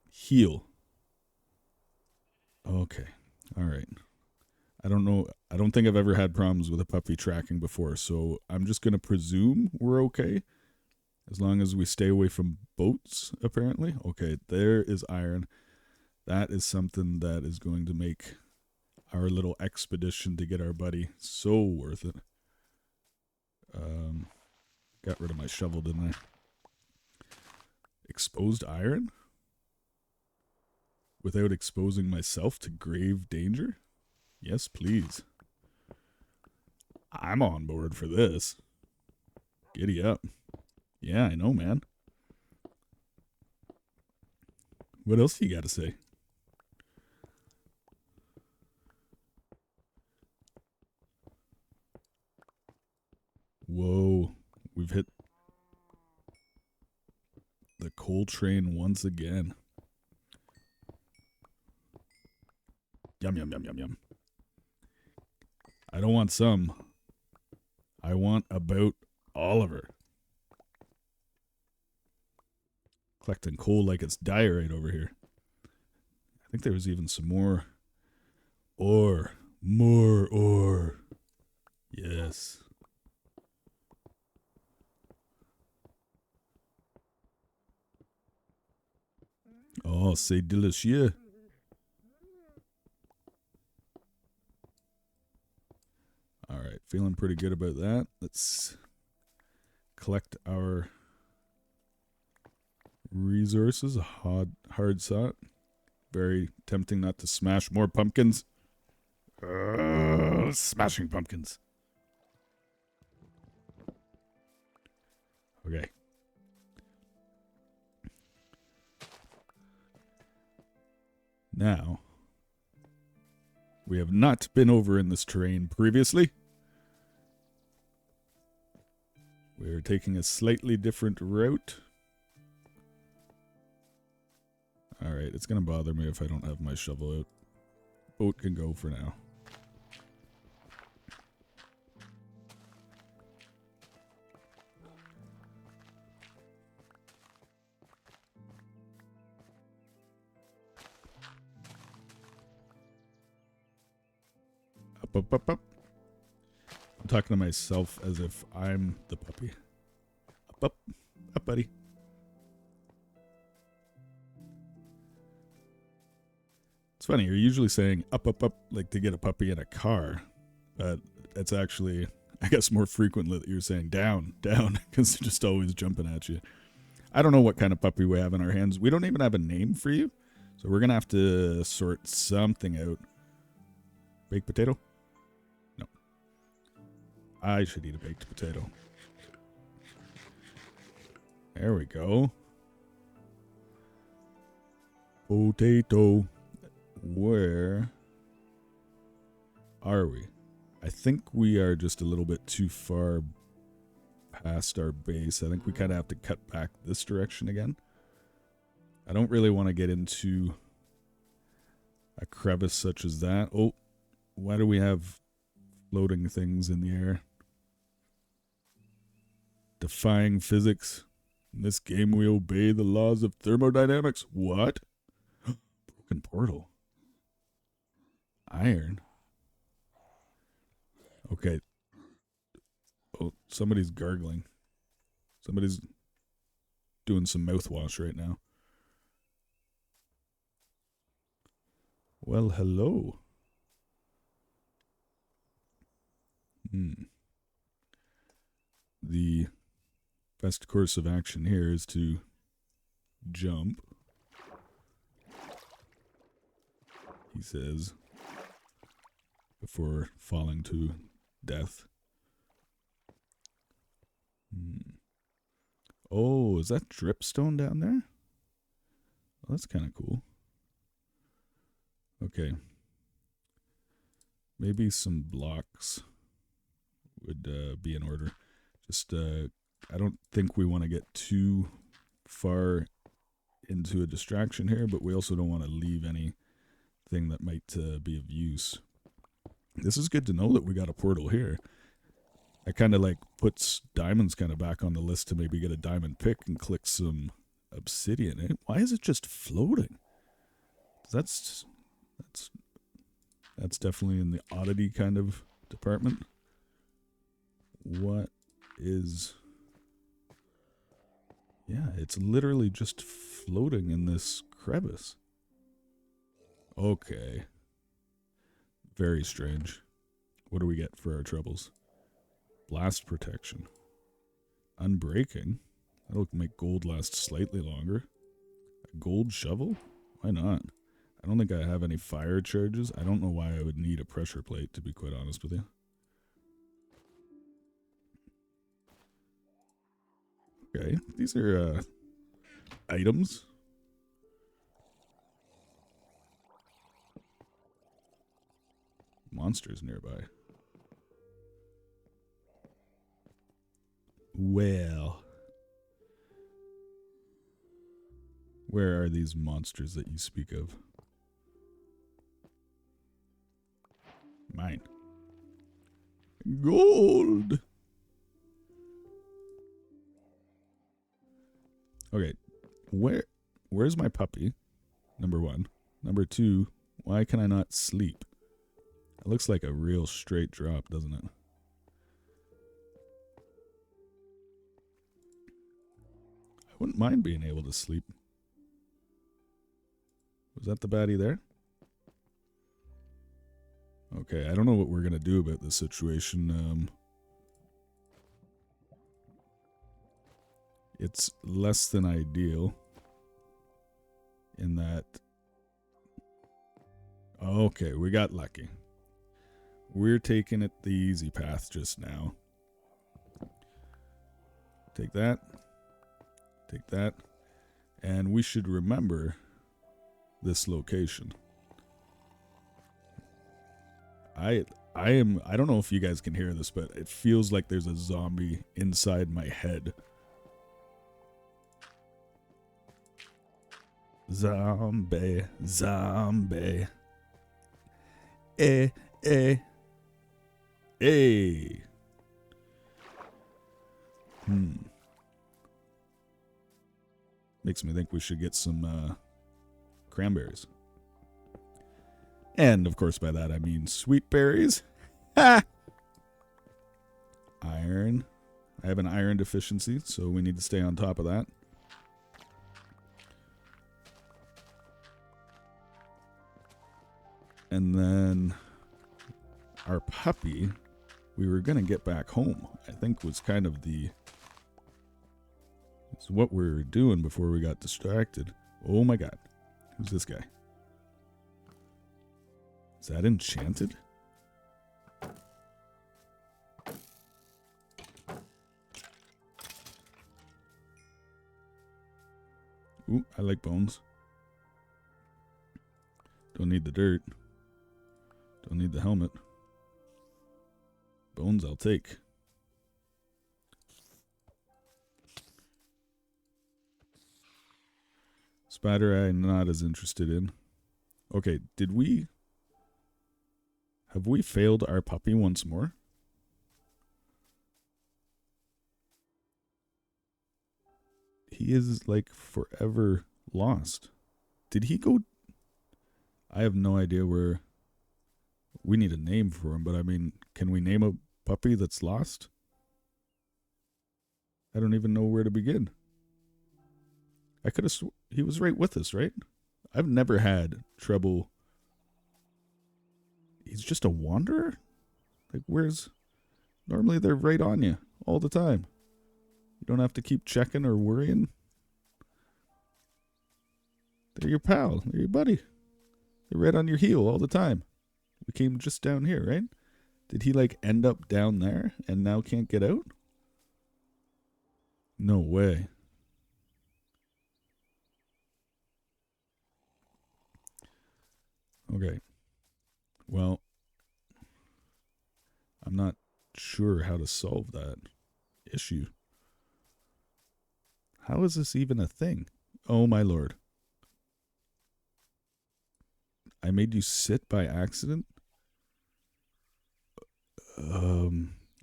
heal. Okay. Alright. I don't know. I don't think I've ever had problems with a puppy tracking before, so I'm just going to presume we're okay. As long as we stay away from boats, apparently. Okay, there is iron. That is something that is going to make our little expedition to get our buddy so worth it. Got rid of my shovel, didn't I? Exposed iron? Without exposing myself to grave danger? Yes, please. I'm on board for this. Giddy up. Yeah, I know, man. What else you got to say? Whoa. We've hit the coal train once again. Yum, yum, yum, yum, yum. I don't want some. I want about Oliver. Collecting coal like it's diorite over here. I think there was even some more ore. More ore. Yes. Oh, c'est délicieux. Alright, feeling pretty good about that. Let's collect our resources. Hard sot. Very tempting not to smash more pumpkins. Smashing pumpkins. Okay. Now, we have not been over in this terrain previously. We're taking a slightly different route. Alright, it's going to bother me if I don't have my shovel out. Boat can go for now. Up, up, up, up. I'm talking to myself as if I'm the puppy. Up, up, up, buddy. It's funny, you're usually saying up, up, up, like to get a puppy in a car. But it's actually, I guess, more frequently that you're saying down, down, because they're just always jumping at you. I don't know what kind of puppy we have in our hands. We don't even have a name for you. So we're going to have to sort something out. Baked potato? No. I should eat a baked potato. There we go. Potato. Where are we? I think we are just a little bit too far past our base. I think we kind of have to cut back this direction again. I don't really want to get into a crevice such as that. Oh, why do we have floating things in the air? Defying physics. In this game, we obey the laws of thermodynamics. What? Broken portal. Iron. Okay. Oh, somebody's gargling. Somebody's doing some mouthwash right now. Well, hello. The best course of action here is to jump. He says, before falling to death. Oh, is that dripstone down there? Well, that's kind of cool. Okay. Maybe some blocks would be in order. Just, I don't think we want to get too far into a distraction here, but we also don't want to leave anything that might be of use. This is good to know that we got a portal here. I kind of like puts diamonds kind of back on the list to maybe get a diamond pick and click some obsidian. Why is it just floating? That's definitely in the oddity kind of department. What is... Yeah, it's literally just floating in this crevice. Okay. Very strange. What do we get for our troubles? Blast protection. Unbreaking. That'll make gold last slightly longer. A gold shovel? Why not? I don't think I have any fire charges. I don't know why I would need a pressure plate, to be quite honest with you. Okay, these are items. Monsters nearby. Well, where are these monsters that you speak of? Mine. Gold! Okay, where's my puppy? Number one. Number two, why can I not sleep? It looks like a real straight drop, doesn't it? I wouldn't mind being able to sleep. Was that the baddie there? Okay, I don't know what we're going to do about this situation. It's less than ideal in that... Okay, we got lucky. We're taking it the easy path just now. Take that. Take that. And we should remember this location. I don't know if you guys can hear this, but it feels like there's a zombie inside my head. Zombie, zombie. Eh, eh. Hey. Makes me think we should get some cranberries. And, of course, by that I mean sweet berries. Ha! Iron. I have an iron deficiency, so we need to stay on top of that. And then our puppy, we were going to get back home, I think was kind of it's what we were doing before we got distracted. Oh my god. Who's this guy? Is that enchanted? Ooh, I like bones. Don't need the dirt. Don't need the helmet. Bones I'll take. Spider I'm not as interested in. Okay, have we failed our puppy once more? He is like forever lost. Did he go? I have no idea where. We need a name for him, but I mean, can we name a puppy that's lost? I don't even know where to begin. I could have he was right with us, right? I've never had trouble. He's just a wanderer? Like, normally they're right on you all the time. You don't have to keep checking or worrying. They're your pal. They're your buddy. They're right on your heel all the time. We came just down here, right? Did he, like, end up down there and now can't get out? No way. Okay. Well, I'm not sure how to solve that issue. How is this even a thing? Oh my lord. I made you sit by accident?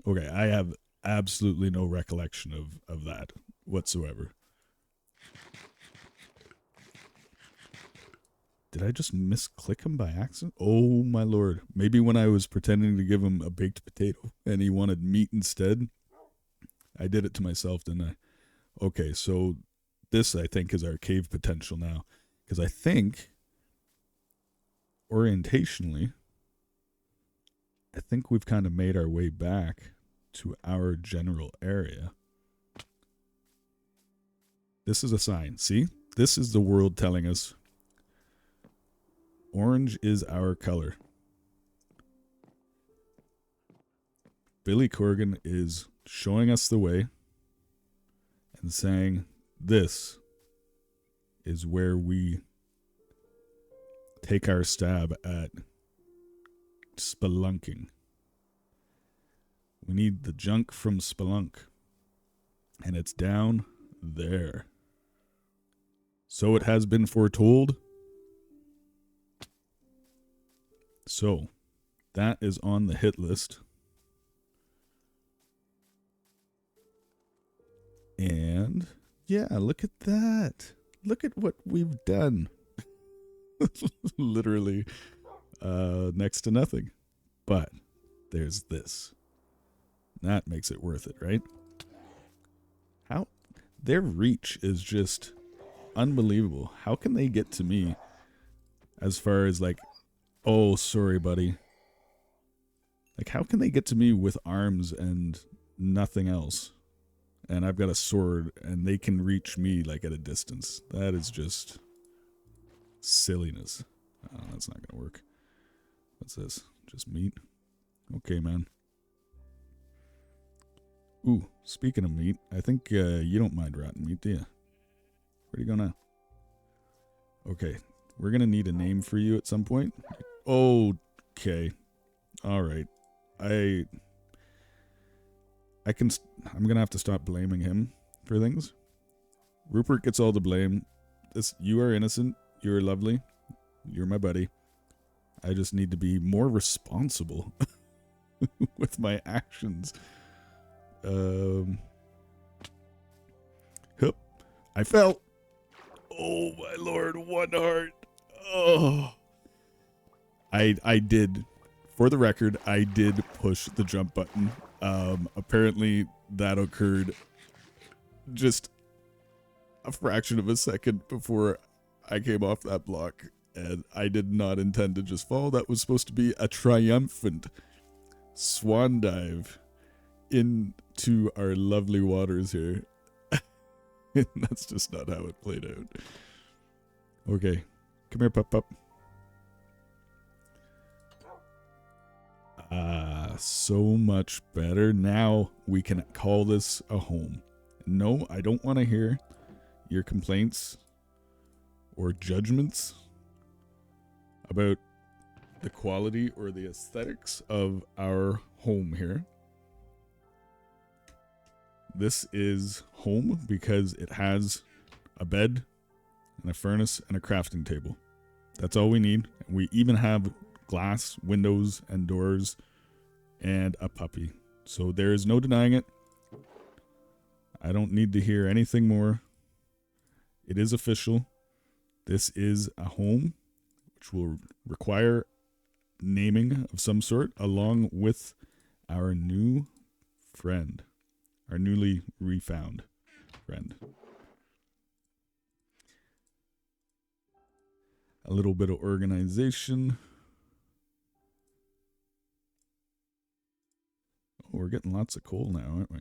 Okay, I have absolutely no recollection of that whatsoever. Did I just misclick him by accident? Oh my lord. Maybe when I was pretending to give him a baked potato and he wanted meat instead, I did it to myself, didn't I? Okay, so this I think is our cave potential now. Because I think, orientationally, I think we've kind of made our way back to our general area. This is a sign. See? This is the world telling us orange is our color. Billy Corgan is showing us the way and saying this is where we take our stab at spelunking. We need the junk from Spelunk, and it's down there. So it has been foretold. So that is on the hit list. And yeah, look at that. Look at what we've done. Literally next to nothing. But there's this. That makes it worth it, right? How their reach is just unbelievable. How can they get to me as far as like, oh, sorry, buddy. Like, how can they get to me with arms and nothing else? And I've got a sword and they can reach me like at a distance. That is just silliness. Oh, that's not going to work. What's this? Just meat? Okay, man. Ooh, speaking of meat, I think you don't mind rotten meat, do you? Where'd you go now? Okay, we're going to need a name for you at some point. Okay. All right. I'm going to have to stop blaming him for things. Rupert gets all the blame. You are innocent. You are lovely. You're my buddy. I just need to be more responsible with my actions. Hup. I fell. Oh my lord, one heart. Oh. I did, for the record, I did push the jump button. Apparently that occurred just a fraction of a second before I came off that block, and I did not intend to just fall. That was supposed to be a triumphant swan dive into our lovely waters here. That's just not how it played out. Okay, come here, pup. So much better. Now we can call this a home. No, I don't want to hear your complaints or judgments about the quality or the aesthetics of our home here. This is home because it has a bed and a furnace and a crafting table. That's all we need. We even have glass windows and doors and a puppy. So there is no denying it. I don't need to hear anything more. It is official. This is a home, which will require naming of some sort, along with our new friend, our newly refound friend. A little bit of organization. Oh, we're getting lots of coal now, aren't we?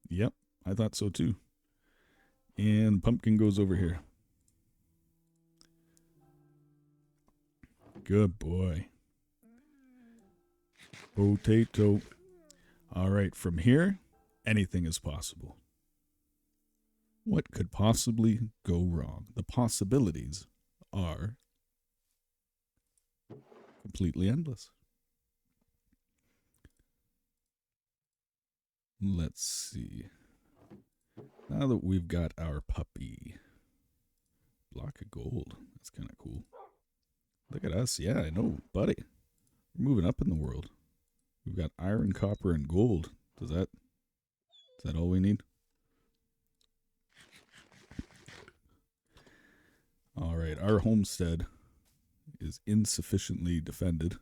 Yep, I thought so too. And pumpkin goes over here. Good boy. Potato. All right, from here, anything is possible. What could possibly go wrong? The possibilities are completely endless. Let's see. Now that we've got our puppy. Block of gold. That's kind of cool. Look at us. Yeah, I know, buddy. We're moving up in the world. We've got iron, copper, and gold. Is that all we need? All right, our homestead is insufficiently defended.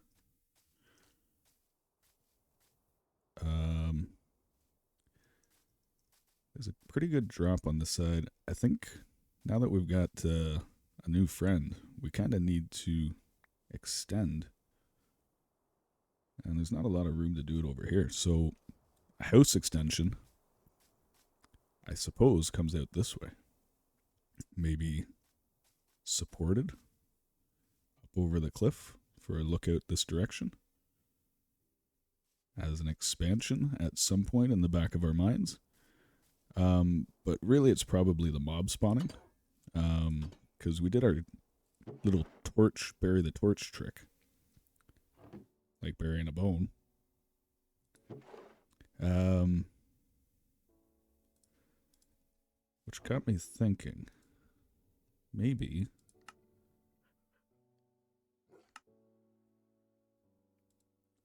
There's a pretty good drop on the side. I think now that we've got a new friend, we kind of need to extend. And there's not a lot of room to do it over here. So a house extension, I suppose, comes out this way. Maybe supported up over the cliff for a look out this direction. As an expansion at some point in the back of our minds. But really it's probably the mob spawning. Because we did our little bury the torch trick. Like burying a bone. Which got me thinking, maybe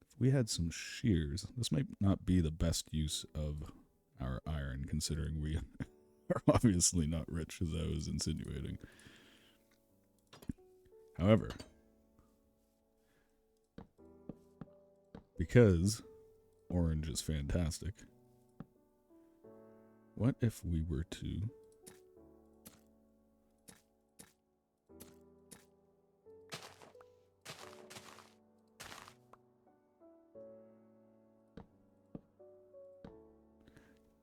if we had some shears, this might not be the best use of our iron, considering we are obviously not rich, as I was insinuating. However, because orange is fantastic, what if we were to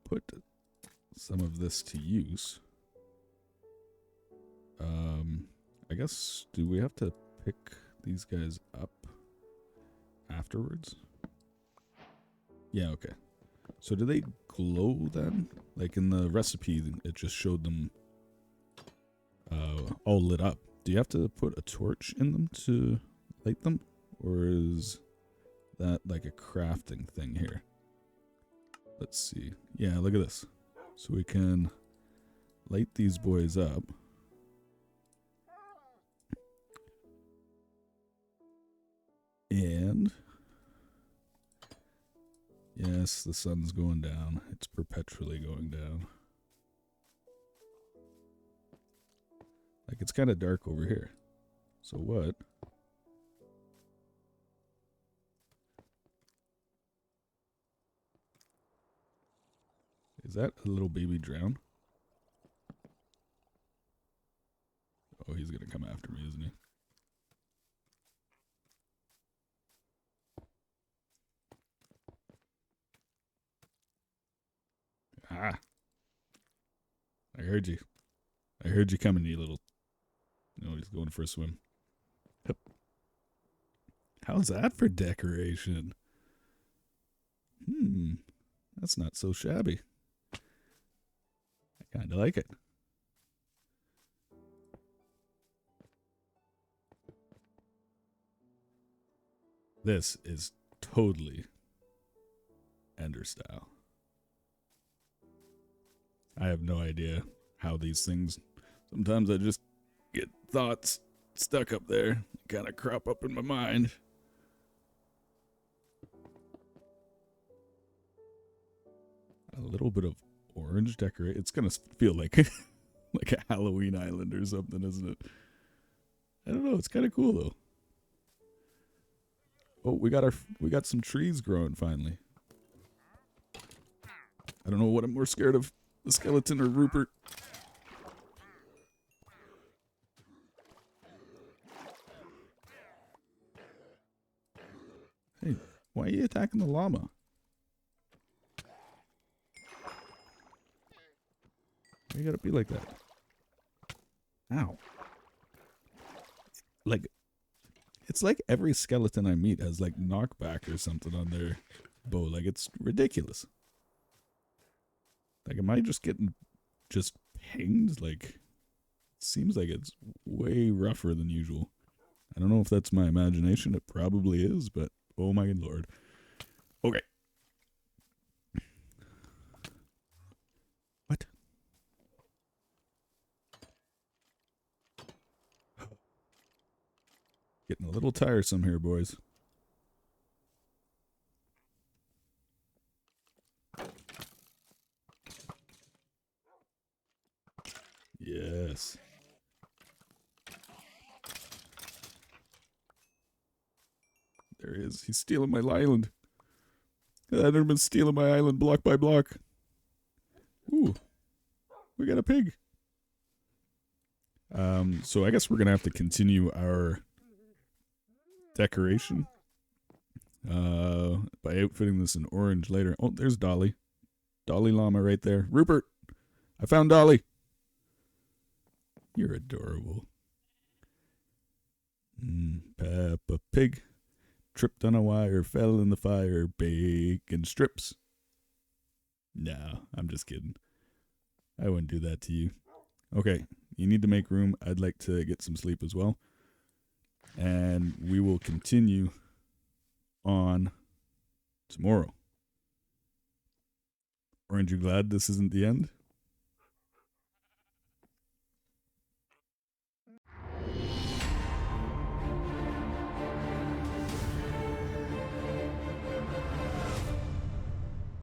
put some of this to use? I guess, do we have to pick these guys up afterwards? Yeah, okay. So do they glow then? Like in the recipe, it just showed them all lit up. Do you have to put a torch in them to light them? Or is that like a crafting thing here? Let's see. Yeah, look at this. So we can light these boys up. And yes, the sun's going down. It's perpetually going down. Like, it's kind of dark over here. So what? Is that a little baby drown? Oh, he's going to come after me, isn't he? Ah. I heard you. I heard you coming, you little... No, he's going for a swim. Yep. How's that for decoration? That's not so shabby. I kind of like it. This is totally Ender style. I have no idea how these things... Sometimes I just get thoughts stuck up there, kind of crop up in my mind. A little bit of orange decorate. It's gonna feel like like a Halloween island or something, isn't it? I don't know. It's kind of cool though. Oh, we got some trees growing finally. I don't know what I'm more scared of, the skeleton or Rupert. Hey, why are you attacking the llama? Why you gotta be like that? Ow. Like, it's like every skeleton I meet has like knockback or something on their bow. Like, it's ridiculous. Like, am I just getting pinged? Like, it seems like it's way rougher than usual. I don't know if that's my imagination. It probably is, but oh my lord. Okay. What? Getting a little tiresome here, boys. Yes. There he is. He's stealing my island. I've been stealing my island block by block. Ooh. We got a pig. So I guess we're going to have to continue our decoration by outfitting this in orange later. Oh, there's Dolly. Dolly Llama right there. Rupert, I found Dolly. You're adorable. Peppa Pig tripped on a wire, fell in the fire, bacon strips. No, I'm just kidding. I wouldn't do that to you. Okay, you need to make room. I'd like to get some sleep as well. And we will continue on tomorrow. Aren't you glad this isn't the end?